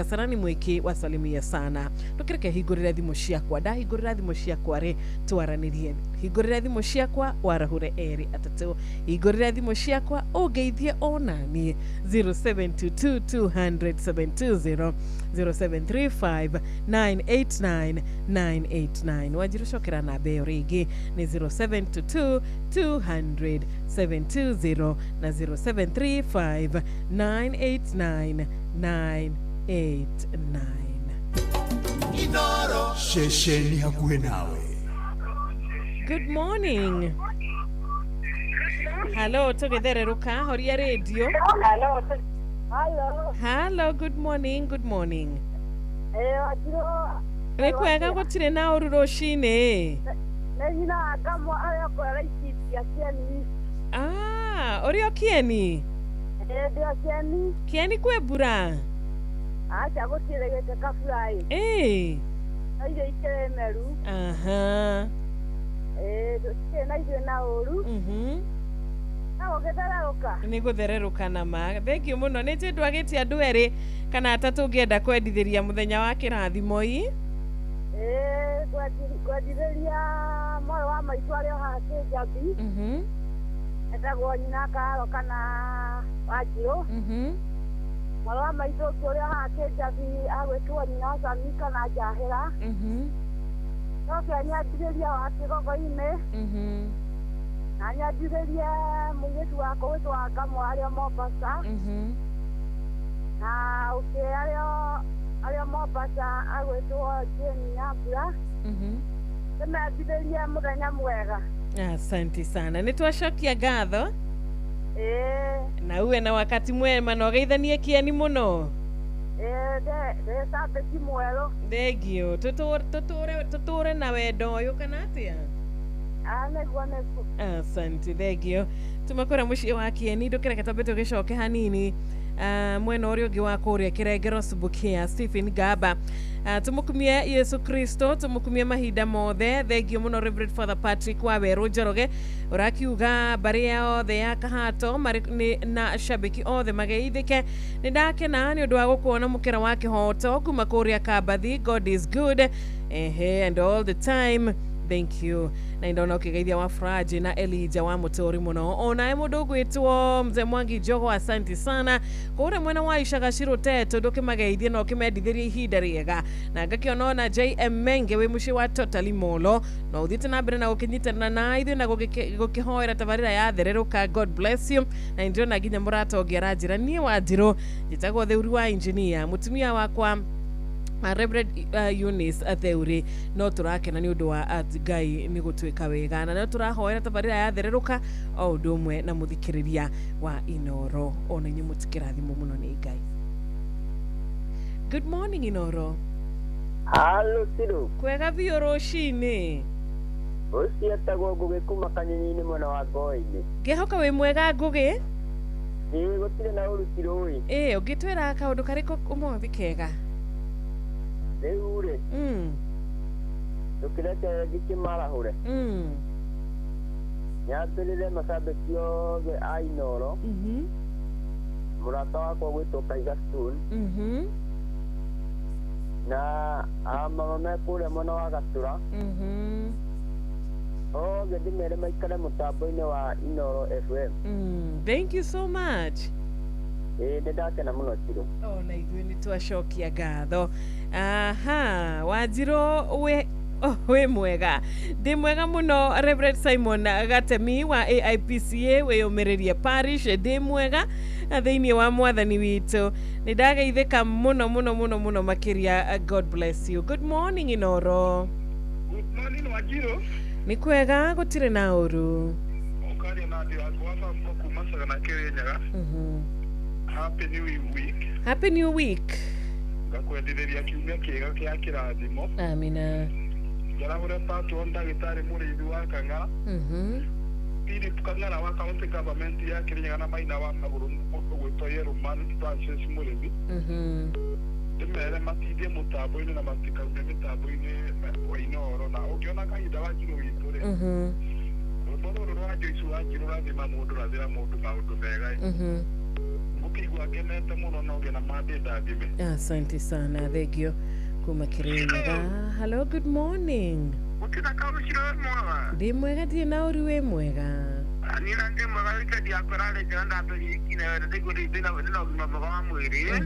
Kasarani mwiki wasalimia sana. Tukireke higurira thimu ciakwa da higurira thimu ciakwa re twaranirie. Higurira thimu ciakwa warahure eri atatu. Higurira thimu ciakwa ugeithie onani 0722200720 0735989989. Wanjiru shokera na beyo rigi ni 0722200720 na 0735989989. Inoro shesheni hakuhe nawe. Good morning. Hello, tugithere ruka horia radio. Hello. Hello, good morning, good morning. Wanjiru Wekwega gutire na ururo shine. Nina kamo ayo kwa raisi ya Kieni. Orio Kieni. Ndio Kieni. Kieni kwebura. Acha gutire gete kafulai. Ayo ikere meru. Na idio na oru. Na ogetheraruka. Ni guthereruka na ma. Thank you muno. Ni jindu agiti andu eri kana atatu ngienda kwendithiria muthenya wa kirathimo ii. Kwendithiria moyo wa maitu ario hake Jabi. Etagwo nyina Karo kana Wanjiru. Moyo wa maitu urio hake Jabi agwetwo nyina Samika na Jahera. Nokia nyambiriria wa Kigogo-ini. Na nyambiriria mugetu wako wetwa Ngamo ario Mombasa. Na ario Mombasa agwetwo Jeni Nyambura. Nyambiriria muthenya mwega. Asante sana. Nitwashokia ngatho. Na uwe na wakati mwema na ugeithanie Kieni muno. Sabe kimwelo. Thegio tuture na wendo uyu kana atia? Negwo. Asante thegio. Tumakora mushie wa Kieni ndukireke tambe tugicoke hanini. mwena ũrĩa ũngĩ wa kũrĩa kĩrengero Subukia Stephen Gaba. Tumukumie Yesu Kristo, tumukumie mahinda mothe. Thengio mũno Reverend Father Patrick Waweru Njoroge ũrakiuga mbari yothe ya Kahato na shabiki othe mageithĩke. Nĩ ndakena nĩ ũndũ wa gũkuona mũkĩra wa kĩhoto kuma kũrĩa Kabathi. God is good and all the time. Thank you. Na indona ukigeithia wa Fraji na Elijah wa Mutori muno. Ona mũndũ gwitwo Mzee Mwangi Jogo, asante sana. Kũrĩa mwena wa Ishagashiro Teto ndũkĩmageithia no kĩmendithĩria ihinda rĩega. Na ngakĩona na JM Menge wĩ mũciĩ wa Totally Molo. No ũthiĩte na mbere na gũkĩnyitanĩra na ithuĩ na gũkĩhoera tabarĩra ya thererũka. God bless you. Na indona nginya mũratongia aranjĩra niĩ Wanjirũ njĩtagwo Theuri wa engineer. Mũtumia wakwa Reverend Eunice Theuri no turakena nĩ ũndũ wa Ngai nĩ gũtuĩka wega na no tũrahoera tabarĩra ya thererũka o ũndũ ũmwe na mũthikĩrĩria wa Inoro. Ona inyuĩ mũtikĩrathimwo mũno nĩ Ngai. Good morning Inoro. Halo Sido. Kwega biũ rũcinĩ. Ũcio etagwo Ngũgĩ kuma Kanyinyi mwena wa Ngoi-inĩ. Ngĩhoka wĩ mwega Ngũgĩ? Gũtirĩ na ũru Siroi. Ũngĩtwĩra kaũndũ karĩkũ ũmũthĩ kega? Rĩu-rĩ tũkĩreke gĩkĩmarahũre nyambĩrĩre macambĩki othe a Inoro mũrata wakwa gwĩtwo Kaiga Stone na mama me kũrĩa mwena wa Gatũra othe ndĩmere maikare mũtambo-inĩ wa Inoro FM. Thank you so much. Nĩ ndakena mũno Siro. Na ithuĩ nĩ twacokia ngatho. Wanjirũ wĩ mwega. Ndĩ mwega mũno Reverend Simon Gatemi wa AIPCA wĩyũmĩrĩria parish. Ndĩ mwega thĩinĩ wa mwathani witũ. Nĩ ndageithĩka mũno mũno mũno mũno makĩria. God bless you. Good morning Inoro. Good morning Wanjirũ. Nĩ kwega gũtirĩ na ũru. Ũkaria na andũ akwa baba kuma Sagana Kĩrĩnyaga. Happy New Week. Happy New Week. Ngakwendithĩria kiumia kĩega kĩa kĩrathimo. Amina. Njarahũre patron ndagĩtarĩ mũrĩithi wa Kang'ara. Philip Kang'ara wa county government ya Kĩrĩnyaga na Maina wa Magũrũ mũndũ gwĩtwo Yeroman Francis mũrĩithi. Ndĩmere matithie mũtambo-inĩ na matikaume mĩtambo-inĩ wa Inoro na ũngĩona kahinda Wanjirũ witũ-rĩ. Rwĩmbo rũrũ rwa Joyce Wanjirũ rathima mũndũ rathĩra mũndũ maũndũ mega. Asante sana. Thank you. Kuma Kĩrĩnyaga. Hello, good morning. Ndĩ mwega ndĩ na ũru wĩ mwega. Nina ndĩ mwega wikendi yakwa ĩrarĩkĩra ndambĩrĩikiine wenda ndĩgũrĩ ndĩna ũgima mwega wa mwĩrĩ.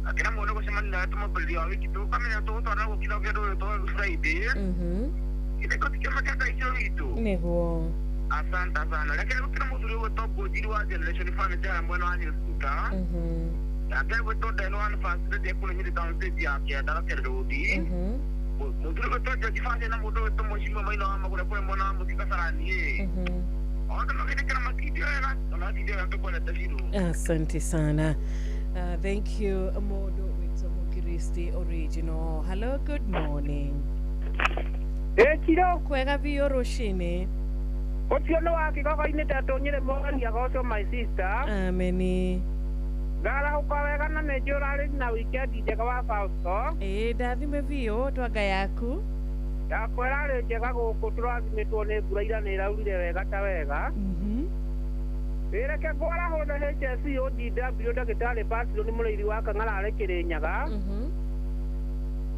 Akĩra mũndũ gũcemania na tũmũmbĩrĩria wa wiki tũkamenya tũgũtwara gũkira ũgendo ũyũ twa Friday. Githĩko tikĩama kĩa Ngai cio witũ. Nĩguo. Asante sana. Lakini gũkĩra mũthuri ũyũ wĩtwo Njiri wa Generation Furniture mwena wa New Scooter. Nake gwĩtwo Den One First Lady ekũrĩmĩrĩ town stage ya Kĩanda Gakere Road. Mũthuri gwĩtwo George Fanya na mũndũ wĩtwo Mũcimba Maina wa Magũrũ kũrĩa mwena wa Mũthika Sarani. Othe magĩthĩkĩra makindi wega ona makindi wega tũkwendete Siro. Asante sana. Thank you mũndũ wĩtwo Mũkristi Original. Hello, good morning. Siro. Kwega biũ rũcinĩ. Ũcio nĩ wa Kĩgogo-inĩ ndatũnyire Morania goco my sister. Ameni. Ngarahũka wega na nĩ njũrarĩ na wikendi njega wa Fausto. Ndathime biũ twanga yaku. Yakwa ĩrarĩ njega gũkũ tũrathimĩtwo nĩ mbura ira nĩ ĩraurire wega ta wega. Reke ngwarahwo na HSC ODW ndagĩtarĩ Patro nĩ mũrĩithi wa Kang'ara arĩ Kĩrĩnyaga.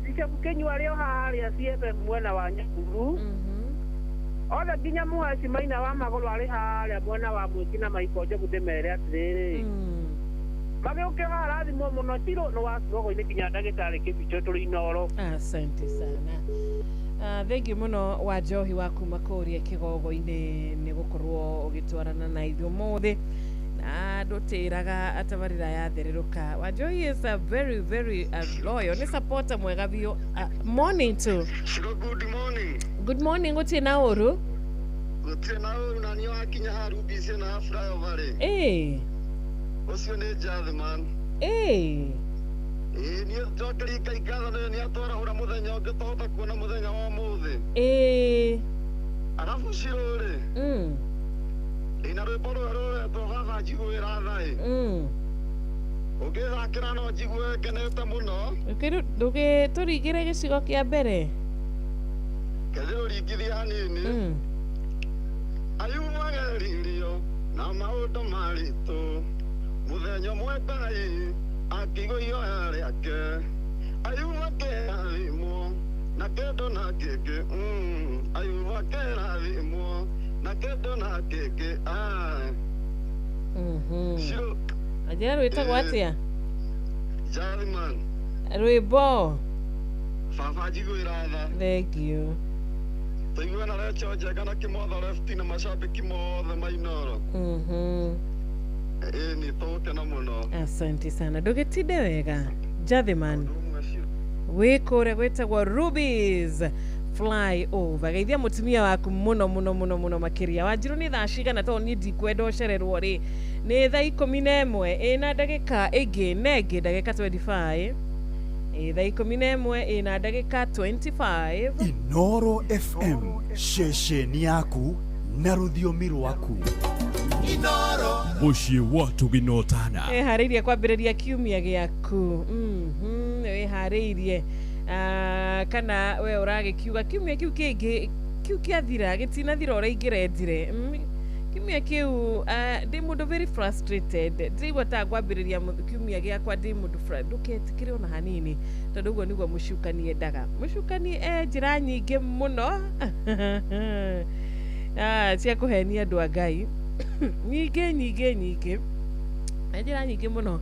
Icabu Kĩnyua arĩ o harĩa CFM mwena wa Nyahururu. Othe nginya Mũhaici Maina wa Magũrũ arĩ harĩa mwena wa Mwĩki na Maiko Njogu ndĩmere atĩrĩrĩ. Magĩũke harathimwo mũno Siro nĩ wa Kĩgogo-inĩ nginya ndagĩtarĩ Kĩbicho tũrĩ Inoro. Asante sana. Thank you mũno wa Njohi wa kuma kũrĩa Kĩgogo-inĩ nĩ gũkorwo ũgĩtwarana na ithuĩ ũmũthĩ na ndũtĩraga tabarĩra ya thererũka. Wanjohi is a very very loyal nĩ supporter mwega biũ. Morning to. Good morning. Good morning. Gũtirĩ na ũru? Gũtirĩ na ũru na nĩ wakinya haru bici na flyover-rĩ. Ũcio nĩ Jathman. Niĩ njokeria Ngai ngatho nĩ atwarahũra mũthenya ũngĩ twahota kuona mũthenya wa ũmũthĩ. Arabu Siro-rĩ. Ina rwĩmbo rũrĩa rũretwo baba njiguĩra tha-ĩ. Ndarakira no njigue ngenete muno. Nduge turigire gicigo kia mbere. Kethiro ringithia hanini. Ayumageririo na maundu maritu. Muthenya mwe Ngai akigwo ihoya riake. Ayumageririo na kendo na keke. Ayumageririo na kendo na keke. Shiro. Ajira rwitagwo atia? Jarman. Rwimbo. Baba njiguira tha. Thank you. Tuigwe na recho njega na kimotho lefti na mashabiki mothe mainoro. Ni tokena muno. Asante sana. Ndugitinde wega. Jathiman. Wikure gwitagwo Rubies. Fly over. Geithia mutumia waku muno makiria. Wanjiru ni thaa cigana to ni ndikwenda ucererwo ri. Ni thaa 11 ina ndagika ingi nengi ndagika 25. Thaa 11 ina ndagika 25. Inoro FM, shesheni yaku na rũthiomi rwaku. Inoro muciĩ wa tũginotana. Harĩirie kwambĩrĩria kiumia gĩaku. Harĩirie kana we ũragĩkiuga kiumia kiu kĩngĩ kiu kĩathira gĩtinathira ũrĩa ingĩrendire. Kiumia kiu ndĩ mũndũ very frustrated. Ndĩraigua ta kwambĩrĩria kiumia gĩakwa ndĩ mũndũ ndũketikĩre ona hanini tondũ ũguo nĩguo mũcukani endaga. Mũcukani njĩra nyingĩ mũno cia kũhenia andũ a Ngai nyingĩ njĩra nyingĩ mũno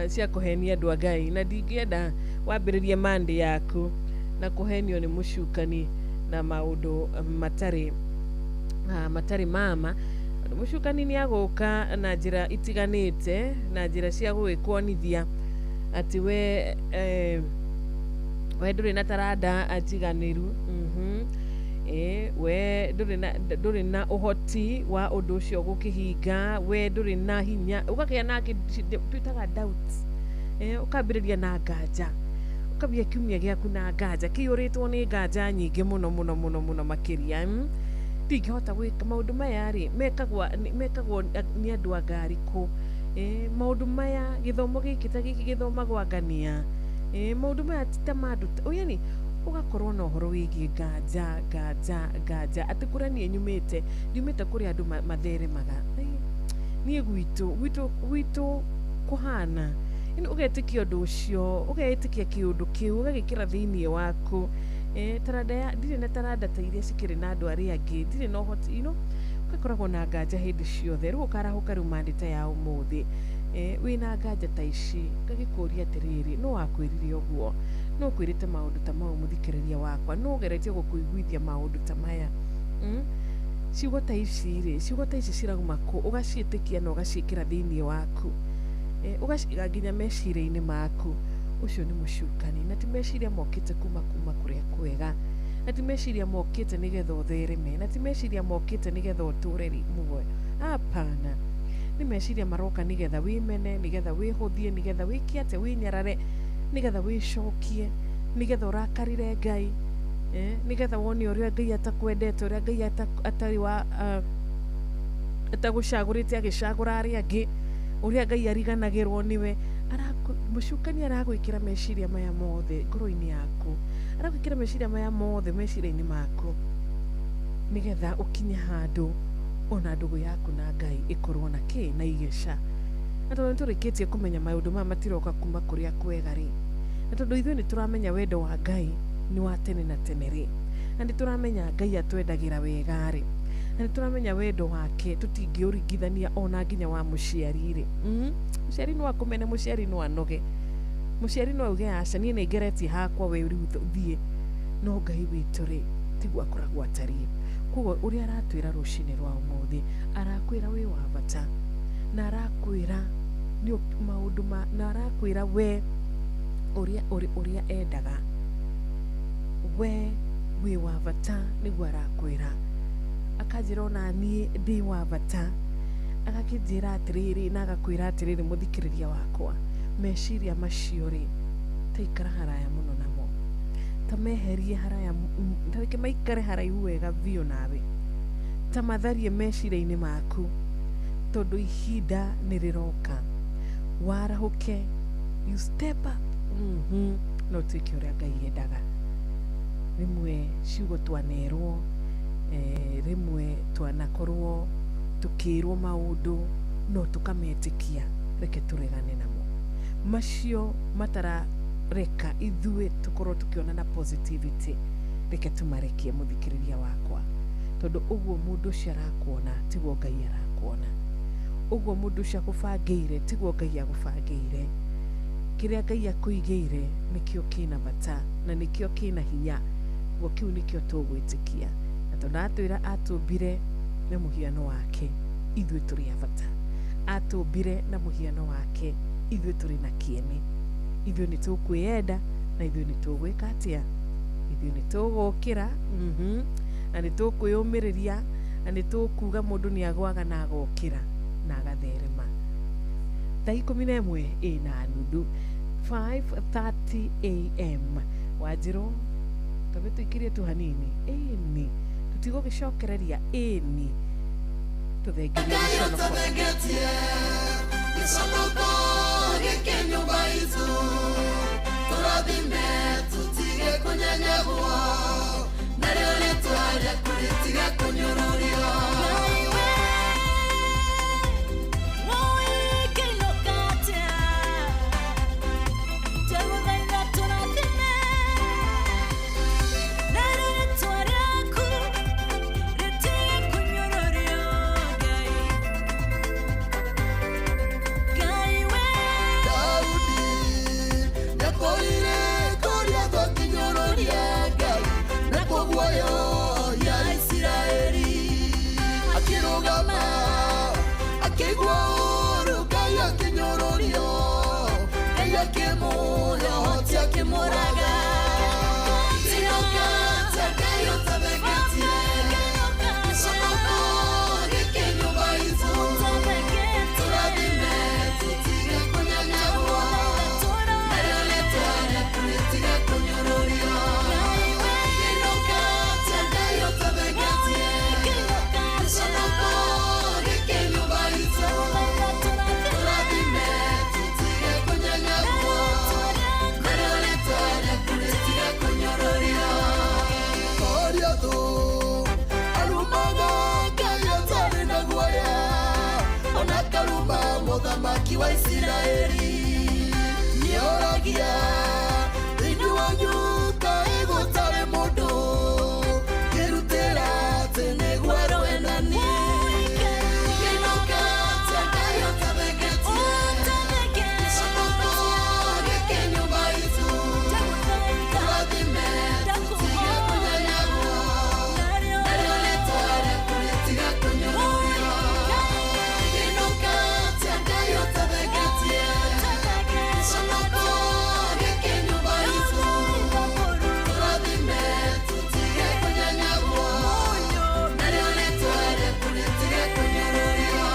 cia kũhenia andũ a Ngai na ndingĩenda wambĩrĩrie Monday yaku na kũhenio nĩ mũcukani na maũndũ matarĩ mama. Mũcukani nĩ agũka na njĩra itiganĩte na njĩra cia gũgĩkuonithia atĩ we ndũrĩ na taranda njiganĩru. We ndũrĩ na ũhoti wa ũndũ ũcio gũkĩhinga. We ndũrĩ na hinya ũgakĩa na twĩtaga doubt. Ũkambĩrĩria na nganja ũkambia kiumia gĩaku na nganja kĩiyũrĩtwo nĩ nganja nyingĩ mũno makĩria. Ndingĩhota gwĩka maũndũ maya rĩ mekagwo nĩ andũ a ngarikũ. Maũndũ maya gĩthomo gĩkĩ ta gĩkĩ gĩthomagwo ngania. Maũndũ maya ti ta mandũ yani ugakorwo na ũhoro wĩgiĩ nganja atĩ kũrĩa niĩ nyumĩte kũrĩa andũ matheremaga. Niĩ gwitũ kũhana ũgetĩkia ũndũ ũcio ũgetĩkia kĩũndũ kĩu ũgagĩkĩra thĩinĩ waku. Ndirĩ na taranda ta iria cikĩrĩ na andũ arĩa angĩ. Ndirĩ na ũhoti ũgakoragwo na nganja hĩndĩ ciothe. Rĩu ũkarahũka rĩu Monday ta ya ũmũthĩ wĩna nganja ta ici ngagĩkũria atĩrĩrĩ no wakwĩrire ũguo no kwĩrĩte maũndũ ta mau mũthikĩrĩria wakwa no ũgeretie gũkũiguithia maũndũ ta maya. Ciugo ta ici cirauma kũ ũgaciĩtĩkia na ũgaciĩkĩra thĩinĩ waku ũgaciga nginya meciria-inĩ maku. Ũcio nĩ mũcukani na ti meciria mokĩte kuma kũrĩa kwega na ti meciria mokĩte nĩgetha ũthereme na ti meciria mokĩte nĩgetha ũtũre muoyo. Hapana, nĩ meciria maroka nĩgetha wĩmene, nĩgetha wĩhũthie, nĩgetha wĩkie atĩ wĩnyarare, nĩgetha wĩcokie, nĩgetha ũrakarire Ngai, nĩgetha wone ũrĩa Ngai atakwendete, ũrĩa Ngai atarĩ wa atagũcagũrĩte agĩcagũra arĩa angĩ, ũrĩa Ngai ariganagĩrwo nĩwe. Mũcukani aragwĩkĩra meciria maya mothe ngoro-inĩ yaku, aragwĩkĩra meciria maya mothe meciria-inĩ maku nĩgetha ũkinye handũ ona ndũgũ yaku na Ngai ĩkorwo na na igĩca. Na tondũ nĩtũrĩkĩtie kũmenya maũndũ maya matiroka kuma kũrĩa kwega rĩ, na tondũ ithuĩ nĩtũramenya wendo wa Ngai nĩ wa tene na tene rĩ, na nĩtũramenya Ngai atwendagĩra wega rĩ, na nĩtũramenya wendo wake tũtingĩũringithania ona nginya wa mũciari rĩ. Mũciari no akũmene, mũciari no anoge, mũciari no auge aca niĩ nĩngeretie hakwa we rĩu thiĩ, no Ngai witũ rĩ tiguo akoragwo atariĩ. Koguo ũrĩa aratwĩra rũcinĩ rwa ũmũthĩ arakwĩra wĩ wa bata na arakwĩra nĩ maũndũ na arakwĩra we ũrĩa endaga we wĩ wa bata nĩguo arakwĩra. Akanjĩra ona niĩ ndĩ wa bata, agakĩnjĩra atĩrĩrĩ na agakwĩra atĩrĩrĩ mũthikĩrĩria wakwa, meciria macio rĩ ta ikara haraya mũno namo, ta meherie haraya, ta reke maikare haraihu wega biũ nawe, ta matharie meciria-inĩ maku tondũ ihinda nĩ rĩroka warahuke, you step up. No tuike uria Ngai endaga. Rimwe ciugo twanerwo, rimwe twanakorwo tukirwo maundu no tukametikia, reke turegane namo. Macio matarareka ithuĩ tukorwo tukiona na positivity, reke tumarekie muthikiriria wakwa. Tondu uguo mundu ucio arakuona tiguo Ngai arakuona. Uguo mundu ucio akubangĩire tiguo Ngai agubangĩire. Kiria Ngai akuigĩire nikio kina bata na nikio kina hinya. Guo kiu nikio tugwitikia. Na tondu atwira atumbire na muhiano wake, ithuĩ turi abata. Atumbire na muhiano wake, ithuĩ turi na kiene. Ithuĩ ni tukwenda na ithuĩ ni tugwika atia. Ithuĩ ni tugukira na ni tukwiyumiriria na ni tukuga mundu ni agwaga na agokira na agatherema. Thaa 11 ina nuthu 5:30 AM. Wajiro tabe tuikirie tu hanini eni tutigo gicokereria eni tuthengerie Isonoko gekenyo baizu turadime tutige kunyanyagwa naryo letwale kuritiga kunyururio wa Israeli nioragia thini wanyu Ngai gutare mundu kirutira tene gwarwe nani kinoka Ngai otabegetie sonoko gekenyo baizu turadime tutige kunyanyagwo naryo letware kuritiga kunyururio kinoka Ngai otabegetie sonoko gekenyo baizu turadime tutige kunyanyagwo naryo letware kuritiga kunyururio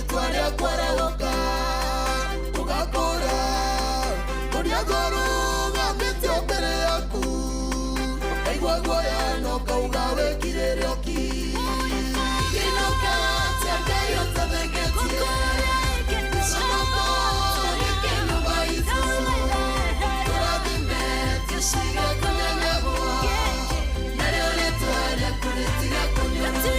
Twaria kwaragoka ugakora kuria goruga mitio mbere yaku ukaigua guoya no kauga wekire rioki kinoka Ngai otabegetie sonoko gekenyo baizu turadime tutige kunyanyagwo naryo letware kuritiga kunyururio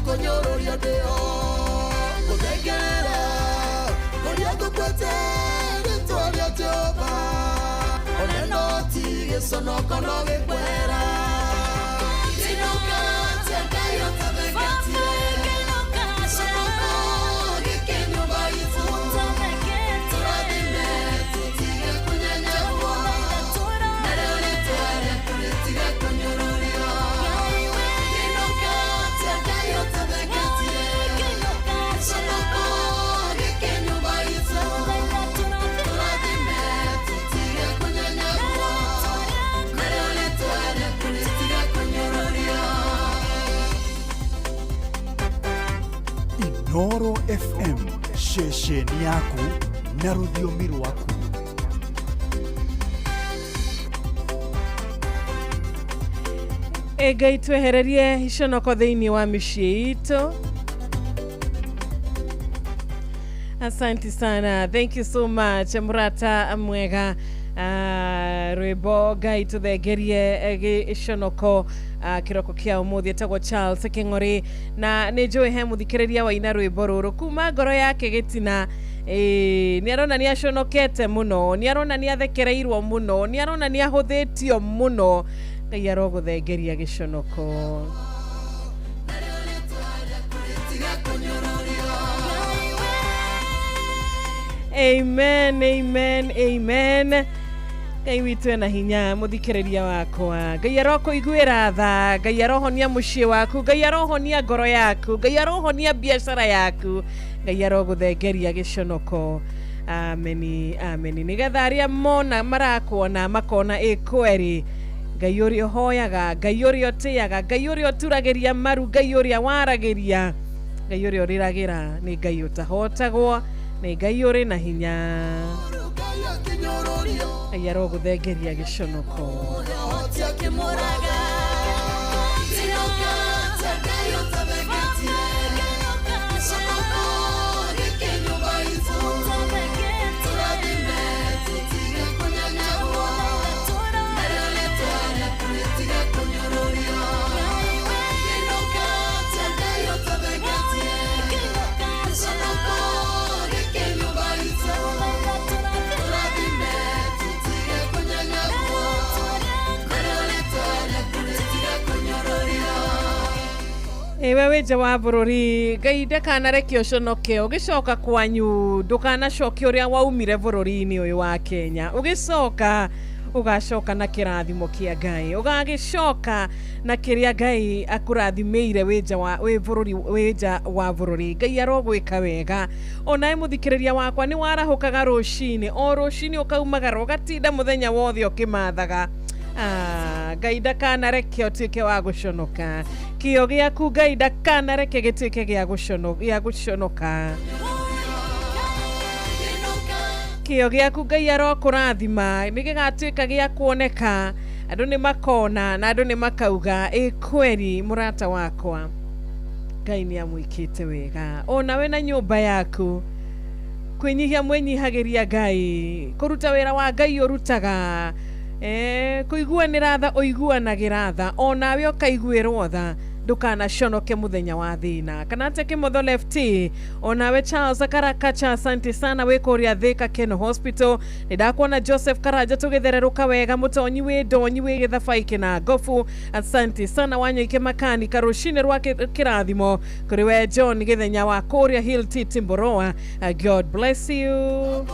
Konyororia deo kuthegerera kuria ngukwete ritwaria Jehova oneno ti giconoko no gikwera kinoka Ngai Noro FM, shesheni yaku na rũthiomi rwaku. Ngai twehererie iconoko thĩinĩ wa mĩciĩ itũ. Asante sana. Thank you so much. Murata mwega. Rwĩmbo Ngai tũthengerie iconoko kiroko kia umuthi etagwo Charles King'ori na nĩ njũĩ he mũthikĩrĩria wa ina rwĩmbo rũrũ kuma ngoro yake gĩtina. Nĩ arona nĩ aconokete mũno, nĩ arona nĩ athekereirwo mũno, nĩ arona nĩ ahũthĩtio mũno. Ngai arogũthengeria gĩconoko. Amen, amen, amen. Ngai witũ ena hinya mũthikĩrĩria wakwa. Ngai arokũiguĩra tha, Ngai arohonia mũciĩ waku, Ngai arohonia ngoro yaku, Ngai arohonia biacara yaku, Ngai arogũthengeria gĩconoko. Ameni, ameni. Nĩgetha arĩa mona marakuona makona kweri. Ngai ũrĩa ũhoyaga, Ngai ũrĩa ũtĩaga, Ngai ũrĩa ũturagĩria maru, Ngai ũrĩa waragĩria, Ngai ũrĩa ũrĩragĩra, nĩ Ngai ũtahotagwo, nĩ Ngai ũrĩ na hinya. Ngai arogũthengeria gĩconoko. Ewe weja wa bũrũri, Ngai ndakanareke ũconoke ũgĩcoka kwanyu, ndũkanacoke ũrĩa waumire bũrũri-inĩ ũyũ wa Kenya. Ũgĩcoka ugacoka na kĩrathimo kĩa Ngai, ũgagĩcoka na kĩrĩa Ngai akũrathimĩire weja wa bũrũri. Ngai arogwĩka wega. Onawe mũthikĩrĩria wakwa nĩ warahũkaga rũcinĩ, o rũcinĩ ũkaumagara ũgatinda mũthenya wothe ũkĩmathaga. Ngai ndakanareke ũtuĩke wa gũconoka. Kĩo gĩaku Ngai ndakanareke gĩtuĩke gĩa gũconoka. Kĩo gĩaku Ngai arokũrathima nĩ gĩgatuĩka gĩa kuoneka. Andũ nĩ makona na andũ nĩ makauga kweri mũrata wakwa Ngai nĩ amwĩkĩte wega. Onawe na nyũmba yaku kwĩnyihia mwĩnyihagĩria Ngai, kũruta wĩra wa Ngai ũrutaga. Kũiguanĩra tha ũiguanagĩra tha, onawe ũkaiguĩrwo tha, ndũkanaconoke mũthenya wa thĩna. Kanate Kĩmotho Lefty, onawe Charles Karakacha, asante sana wĩ kũrĩa Thika Keno Hospital. Nĩndakuona Joseph Karanja tũgĩthererũka wega, mũtonyi wĩ ndonyi wĩ Gĩthabai kĩna Ngobu, asante sana Wanyoike Makanika, rũcinĩ rwa kĩrathimo kũrĩ we John Gĩthenya wa kũrĩa Hill Timboroa. God bless you.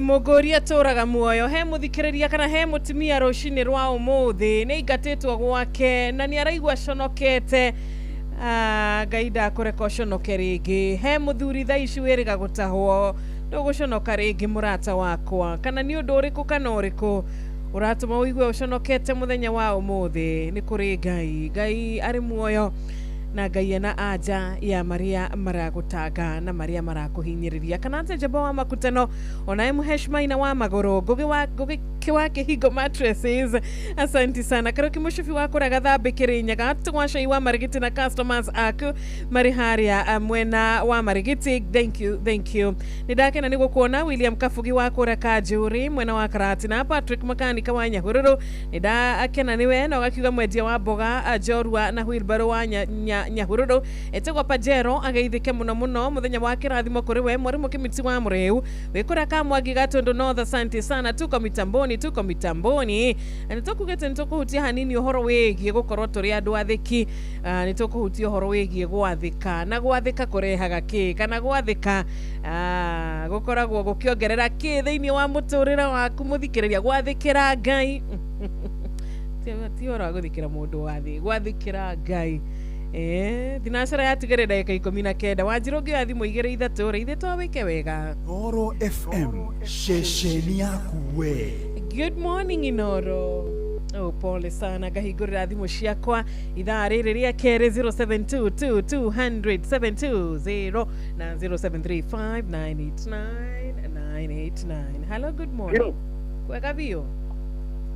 Mũgũri atũraga muoyo, he mũthikĩrĩria kana he mũtumia rũcinĩ rwa ũmũthĩ nĩ aingatĩtwo gwake na nĩ araigua conokete. Ngai ndakũreka ũconoke rĩngĩ. He mũthuri thaa ici wĩrĩga gũtahwo, ndũgũconoka rĩngĩ mũrata wakwa. Kana nĩ ũndũ ũrĩkũ kana ũrĩkũ ũratũma ũigue ũconokete mũthenya wa ũmũthĩ? Nĩ kũrĩ Ngai. Ngai arĩ muoyo na Ngai ena anja ya maria maragũtanga na maria marakũhinyĩrĩria. Kanate Njamba wa Makutano, onaye Mũheshimiwa wa Magũrũ, Ngũgĩ Kiwake Higo Mattresses. Asante sana. Karoki mushufi wako ragathambe Kirinyaga. Tugwashai wa Marigiti na customers aku. Mariharia mwena wa Marigiti. Thank you. Nidake na nigo kuona William Kafugi wako rakajuri. Mwena wa Karati na Patrick Makani kawa Nyahururu. Nidake na niwe na wakiwa mwedia wa boga Jorwa na Wilbaro wa Nyahururu. Etegwa Pajero agaithike muno muno muthenya wa kirathimo kuri we mwarimu Kimiti wa Mureu. Wekora kamwa Gigatondo North. Asante sana. Tuko mitamboni. Nitokugete nitokuhutia hanini uhoro wegie gukorwo turi andu athiki. Nitokuhutia uhoro wegie gwathika na gwathika kurehaga ki kana gwathika gukoragwo gukiongerera ki thiini wa muturire waku muthikiriria gwathikira Ngai. Ti ora guthikira mundu wathi gwathikira Ngai. Thinacara yatigere ndagika 19 Wanjiroge ya thimu 2-3 ithe twawike wega. Oro FM shesheni yaku we. Good morning Inoro. Pole sana ngahingurira thimu ciakwa ithaa riri ria kere 0722200720 na 0735989989. Hello, good morning. Kwega bio.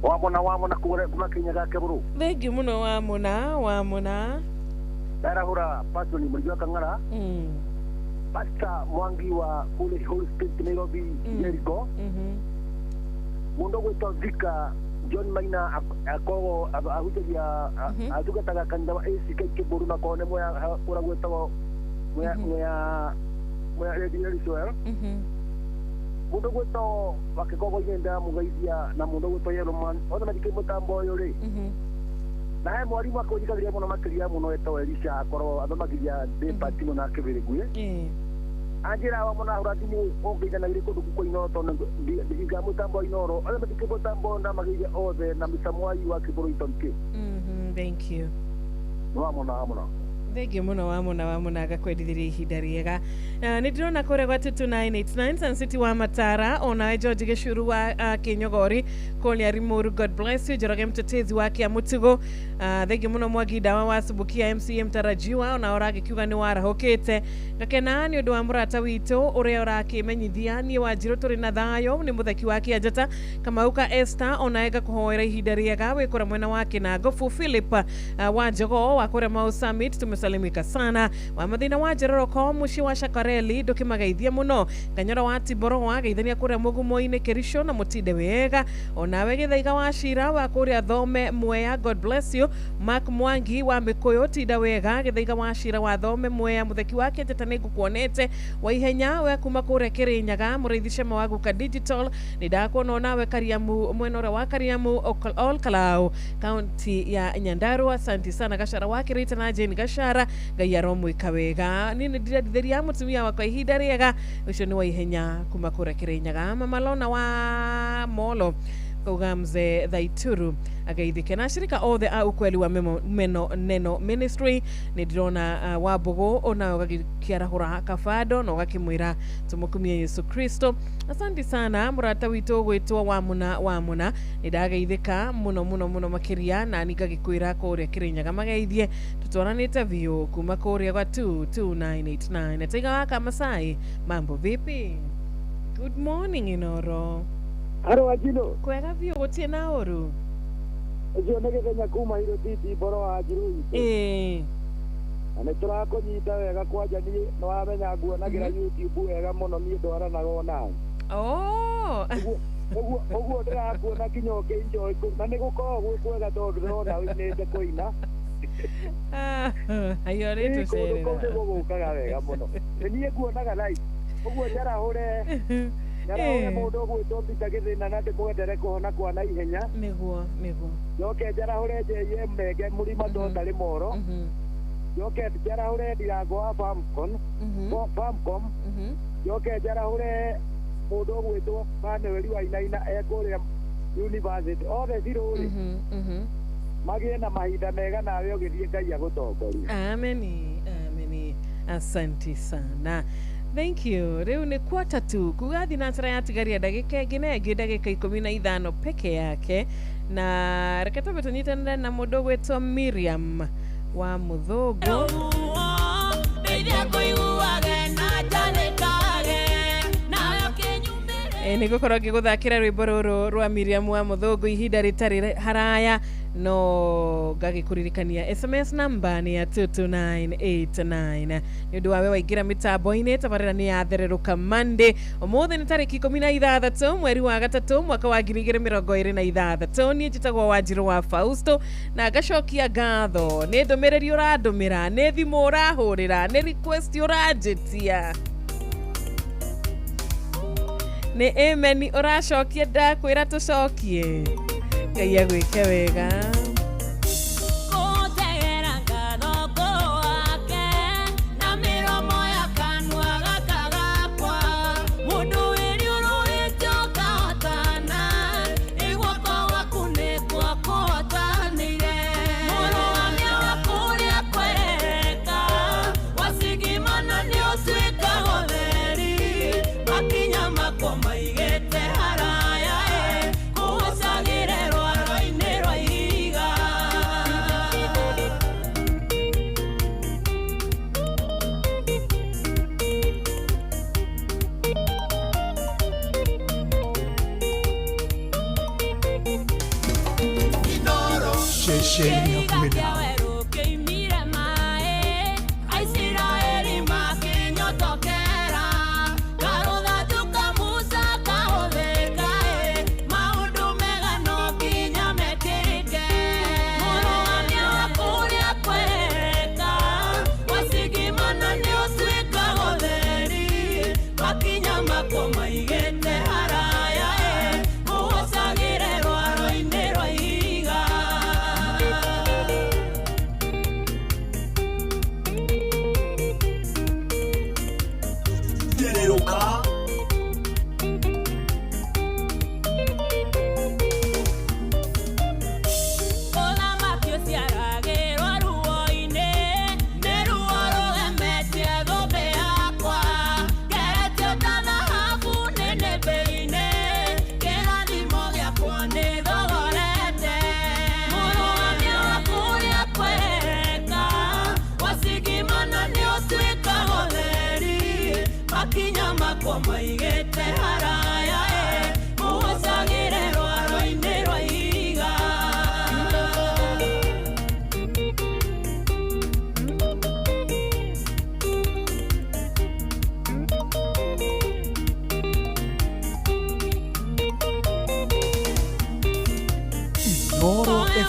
Wamona kuma Kinyaga Keburu. Thengi muno wamona. Darahura pastor ni mlijua Kangara. Pastor Mwangi wa kule Holy Spirit Nairobi Jericho. Mundo gwetwa Vika John Maina akogo ahuteria atugataga kandawa ACK Keburu na kone moya ura gwetwa moya radio Israel. Mundo gwetwa wakikogo yenda mugaithia na mundo gwetwa Yeroman ona madike mutambo yore. Na he mwarimu akothikagiria muno makiria muno etwa Elisha akorwo athomagiria Depatino na Kibirigwe. Anjira wa mona huratimu ongeithana ire kundu kwa Inoto na ndiga mutambo Inoro ala matike mutambo na magiria othe na misamwai wa Kiburu Itonke. Thank you. Wamona. Thengi muno wamona agakwendithiria ihinda riega. Ni ndirona kure gwa 2989 Sun City wa Matara ona George Geshuru wa Kinyogori Kolia Rimuru. God bless you. Joroge mtetezi wa Kiamutigo. Thengi muno Mwagi Dawa wa Subukia MCM Tarajiwa ona orage kiuga ni warahokete gakena ni undu wa murata witu uria urakimenyithia ni Wanjiru turi na thayo ni mutheki wa Kianjata Kamauka Esther ona ega kuhoera ihinda riega wikura mwena wa Kinangofu Philip wa Jogo wa kure Mau Summit tumesalimika sana wa mathina wa Jeroroko mushi wa Shakareli ndukimageithia muno Kanyora wa Tiboro wa geithania kure Mugumo-ini Kerisho na Mutide wega onawe Githaiga wa Shira wa kure Thome Mwea. God bless you. Mark Mwangi wa Mikuyu tida wega Githaiga wa Shira wa Thome Mwea mutheki wake Njata nigukuonete wa ihenya we kuma kure Kirinyaga muraithisha mawagu ka digital nidakuona nawe Kariamu mwenora wa Kariamu All Kalau county ya Nyandarua. Asante sana Gashara wa Kirita na Jane Gashara Gayaromu ikawega nini nditheria mutumia wa kwa ihinda riega ucio ni wa ihenya kuma kure Kirinyaga. Mamalona wa Molo Ugamze Thaituru agaithike na shirika othe a ukweli wa neno ministry nidirona Wabugo ona ugakiarahura Kafado na ugakimwira tumukumie Yesu Kristo. Asante sana murata witu gwitwa wamuna nidagaithika muno makiria na nigagikwira kure Kirinyaga magaithie tutwaranite view kuma kure kwa 2989 netiga waka Masai. Mambo vipi? Good morning Inoro. Haro Ajino. Kwega vyo gotie na oru. Ejio negethenya kuma hiro titi boro wa Ajiru. Anetura ko nyita wega kwaja ni no amenya nguonagira YouTube wega muno ni ndwara na gona. Oguo ndira kuona kinyoke enjoy na nigukorwo kwega tondu ndona winete kuina. Ayore tucerera. Ko gukaga wega muno. Ni nguonaga live. Oguo njarahure. Nara mundu gwitwo Peter Githina na ndikwendere kuhona kwa na ihenya niguo yoke njarahure je mege murima ndotari moro yoke njarahure Ndirango wa Famcom yoke njarahure mundu gwitwo Manuel Wainaina ekuria university othe ciruri magie na mahinda mega nawe ugithie Ngai agutongoria. Ameni. Asante sana. Thank you. Reu ni quarter to kugathi na tara yatigaria ndagika ingine ndagika 15 peke yake na reketa betonyitana na mundu gwetwa Miriam wa Muthogo. nä gå korwo ngä gå thakä ra rwä mbo rå rå rwa Miriam wa må thå ngå ihinda rä tarä haraya no ngagä kå ririkania SMS number nä ya 22989 nä å ndå wawe waingä ra mä tambo-inä tabarä nä yathererå ka Monday å nä tarä ki 16 mweri wa gatatå mwaka wa 2026 niä njätagwo Wanjirå wa Fausto na ngacokia ngatho nä ndå mä rä ri å randå mä ra nä thimå å rahå rä ra nä request å ranjä tia nä emeni å racokia ndakwä ra tå cokie Ngai agwĩke wega Inoro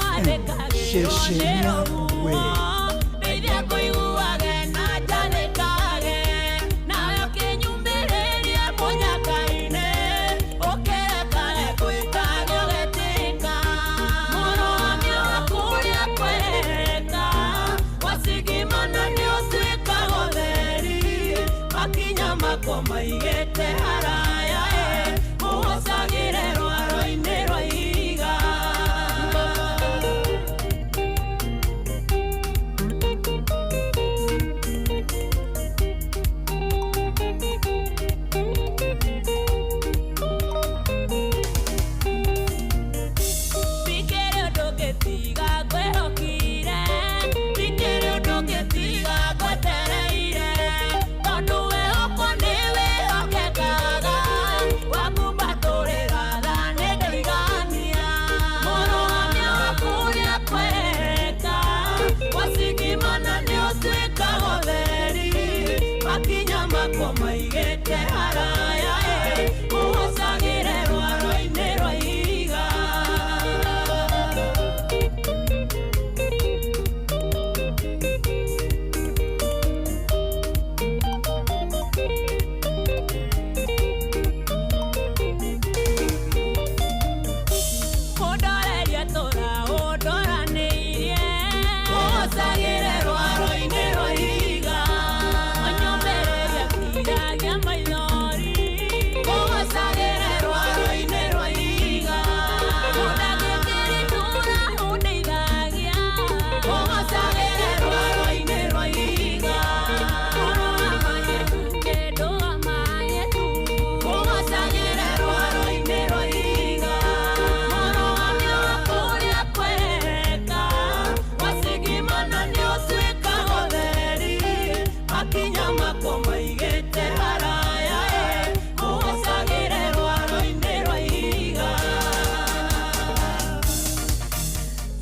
FM, shesheni yawe.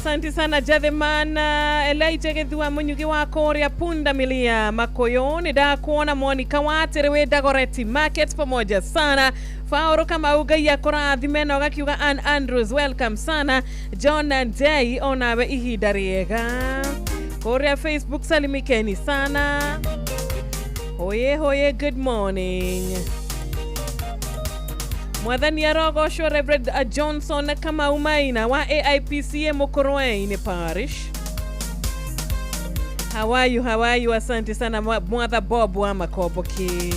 Asante sana Jatheman Elijah Gethua Munyugi wa Korea Punda Milia Makoyoni da kuona Monica Waterewe Dagoretti Market pamoja sana. Faoro kama uga ya korathime na gakiuga Ann Andrews welcome sana. John and Day onawe ihidariega. Korea Facebook salimikeni sana. Hoye good morning. Mwathani Arogosho Reverend Johnson kama umaina wa AIPCA Mokoroini Parish. How are you? Asante sana Mother Bob wa Makoboki.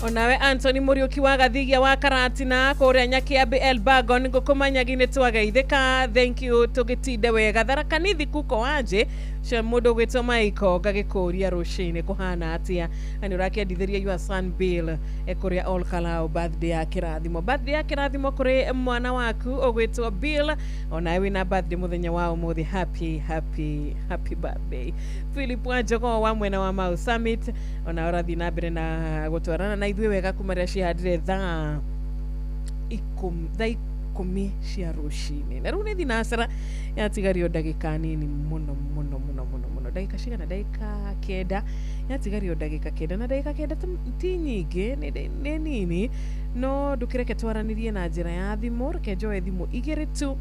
Onawe Anthony Muriuki wa Gathigia wa Karatina Korea Nyakiambi Elbagon ngukumanyagine twagaithika. Thank you tugitinde wega tharakanithi kuko anje cia mundu gwitwo Michael gagikuria rushine kuhana atia ani urakiendithiria your son Bill ekuria all kalao birthday ya kirathimo kuri mwana waku ogwitwo Bill. Onawe na birthday muthenya wa umuthi happy birthday. Philip Wanjogo wa mwena wa Mau Summit ona urathi na mbere na gutwarana na ithuĩ wega kumaria cihandire thaa 10 cia rucinĩ na rĩu nĩ thinacera yatigario ndagĩka nini mũno ndagĩka cigana ndagĩka 9 yatigario ndagĩka 9 na ndagĩka 9 ti nyingĩ nĩ nini no ndũkĩreke twaranirie na njĩra ya thimũ reke njoe thimũ igĩrĩ tu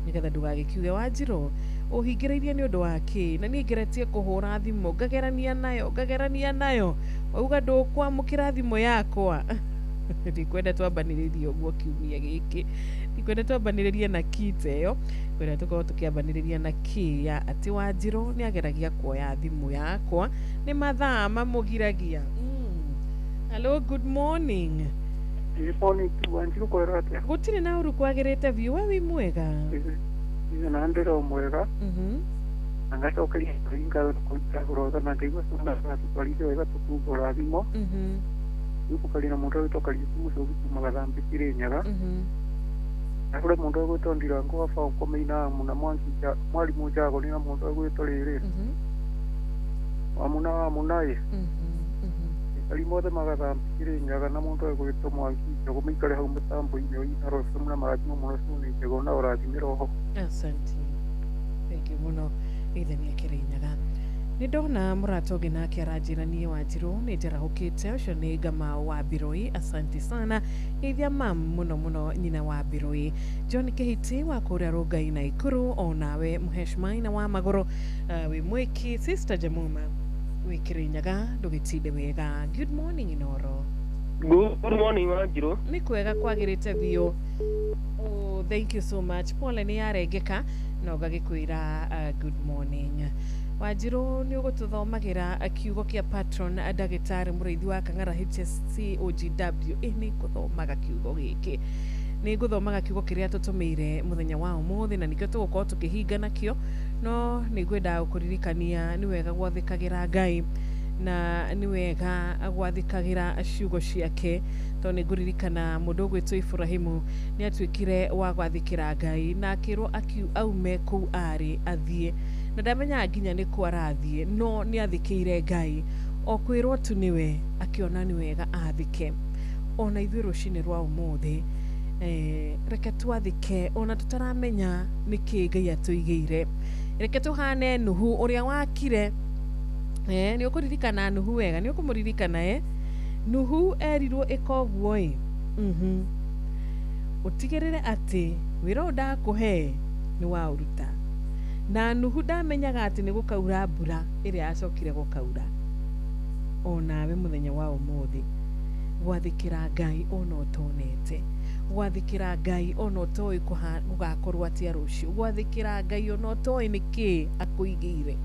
nĩgetha ndũgagĩkiuge Wanjirũ ũhingĩrĩirie nĩ ũndũ wa kĩ na niĩ ngeretie kũhũra thimũ ngagerania nayo wauga ndũkwamũkĩra thimũ yakwa. Ndikwenda twambanĩrĩrie ũguo kiumia gĩkĩ, ndikwenda twambanĩrĩrie na kite ĩyo, kwenda tũkorwo tũkĩambanĩrĩria na kĩ ya atĩ Wanjirũ nĩ ageragia kuoya thimũ yakwa nĩ mathaa mamũgiragia. Hello, good morning. Good morning, Wanjirũ kwera atĩa? Gũtirĩ na ũru kwagĩrĩte biũ, we wĩ mwega? Na ndĩro mwega. Na ngacokeria ngatho kũrutha na ngaigua tũtwarithie wega tũkũgũra thimũ. Ukukali na mundu witoka lifuso kumagathambi Kirinyaga. Na kule mundu gwitwo Ndirango wa fa ukomeina muna mwanjija mwalimu jago ni na mundu gwitwo riri. Wa munaye. Ali mothe magathambi Kirinyaga na mundu gwitwo Mwanjija kumikale hau mutambo ino inaro semuna marathimo muno suni jego na urathimiro ho. Asante. Thank you muno ithenia Kirinyaga. Nidona muratoge na kiarajiranie Wanjirũ nĩ njarahũkĩte ũcio nĩ Ngama wa Mbirũi. Asante sana ithia mam muno nyina wa Mbirũi. John Kĩhĩti wa kũrĩa Rongai na Ikuru onawe mũheshimiwa wa Magũrũ wĩ mwĩki Sister Jamuma wĩ Kirinyaga ndũgĩtinde wega. Good morning Inoro. Good morning Wanjirũ. Nĩ kwega kwagĩrĩte biũ. Oh, thank you so much. Pole nĩ yarengeka na ũgagĩkwĩra good morning. Wanjirũ nĩ ũgũtũthomagira kiugo kĩa patron ndagĩtarĩ mũrĩithi wa Kang'ara HSC OGW. Nĩ ngũthomaga kiugo gĩkĩ, nĩ ngũthomaga kiugo kĩrĩa tũtũmĩire mũthenya wa ũmũthĩ na nĩkĩo tũgũkorwo tũkĩhinga nakĩo, no nĩ ngwenda gũkũririkania nĩ wega gwathĩkagĩra Ngai na nĩ wega gwathĩkagĩra ciugo ciake, tondũ nĩ ngũririkana mũndũ ũgwĩtwo Ibrahimu nĩ atuĩkire wa gwathĩkĩra Ngai na akĩrwo aume kũu arĩ athiĩ na ndamenya nginya nĩ kwarathiĩ no nĩ athĩkĩire Ngai o kwĩrwo tu nĩwe akĩona nĩ wega athĩke. Ona ithuĩ rũcinĩ rwa ũmũthĩ reke twathĩke ona tũtaramenya nĩkĩ Ngai atũigĩire. Reke tũhane Nuhu ũrĩa wakire. Nĩ ũkũririkana Nuhu wega, nĩ ũkũmũririkana Nuhu erirwo ĩka ũguo ũtigĩrĩre atĩ wĩra ũyũ ndakũhe nĩ waũruta. Na Nuhu ndamenyaga atĩ nĩ gũkaura mbura ĩrĩa yacokire gũkaura. Onawe mũthenya wa ũmũthĩ gwathĩkĩra Ngai ona ũtonete, gwathĩkĩra Ngai ona ũtoĩ gũgakorwo atĩa rũciũ, gwathĩkĩra Ngai ona ũtoĩ nĩkĩ akũigĩire.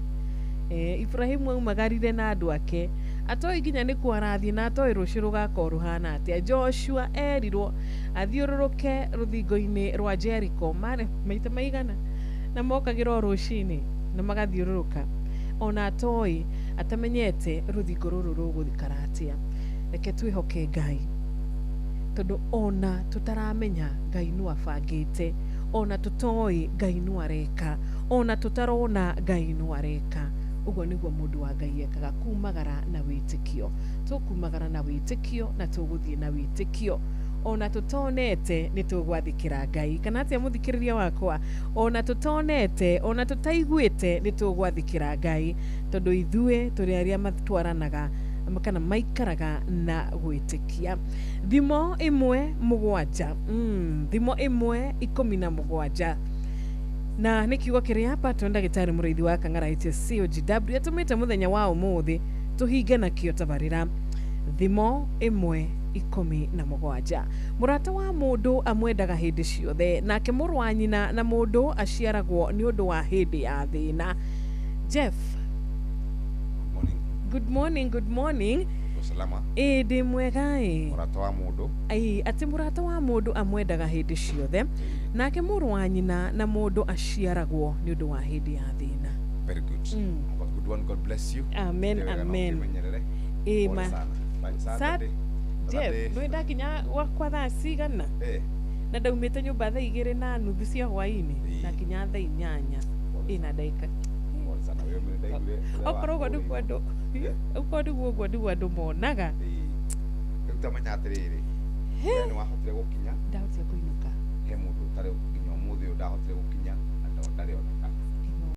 Ibrahimu aumagarire na andũ ake atoĩ nginya nĩ kwarathiĩ na atoĩ rũciũ rũgakorwo rũhana atĩa. Joshua erirwo athiũrũrũke rũthingo-inĩ rwa Jericho maita maigana na mokagĩra rũcinĩ na magathiũrũrũka, ona atoĩ atamenyete rũthingo rũrũ rũgũthikara atĩa. Reke twĩhoke Ngai tondũ ona tũtaramenya Ngai nĩ abangĩte, ona tũtoĩ Ngai nĩ areka, ona tũtarona Ngai nĩ areka. Uguo nĩguo mũndũ wa Ngai ekaga, kumagara na wĩtĩkio. Tũkumagara na wĩtĩkio na tũgũthiĩ na wĩtĩkio ona tutonete ni tugwathikira Ngai kana atia muthikiriria wakwa ona tutonete ona tutaiguite ni tugwathikira Ngai tondu ithue turi aria matwaranaga kana maikaraga na gwitikia. Thimo 1 7 thimo 1 17 na nä kiugo kä rä a Patron ndagätarä må reithi wa Kang'ara HSCOGW atå mä te må thenya wa å må thä tå hinge nakä tabarä ra thimo 1 17 må rata wa må ndå amwendaga hä ndä ciothe nake må rå wa nyina na må ndå aciaragwo nä å ndå wa hä ndä ya thä na. Jeff, good morning, good morning. Salama. Ndä mwega murata wa mundu ati murata wa mundu amwendaga hindi ciothe nake muru wa nyina na mundu aciaragwo ni undu wa hindi ya thina. Very good. Good one. God bless you. Amen, amen. Jeff, no ndakinya wakwa thaa cigana na ndaumite nyumba thaa 2:30 cia hwaini na kinya thaa 8 na ndagika okorwo niguo andå monaga rä u tamenya atä rä rä nä wahotire gå kinya ndahotire kå inuka he må ndå å tarä nginya å må thä å ndahotire gå kinya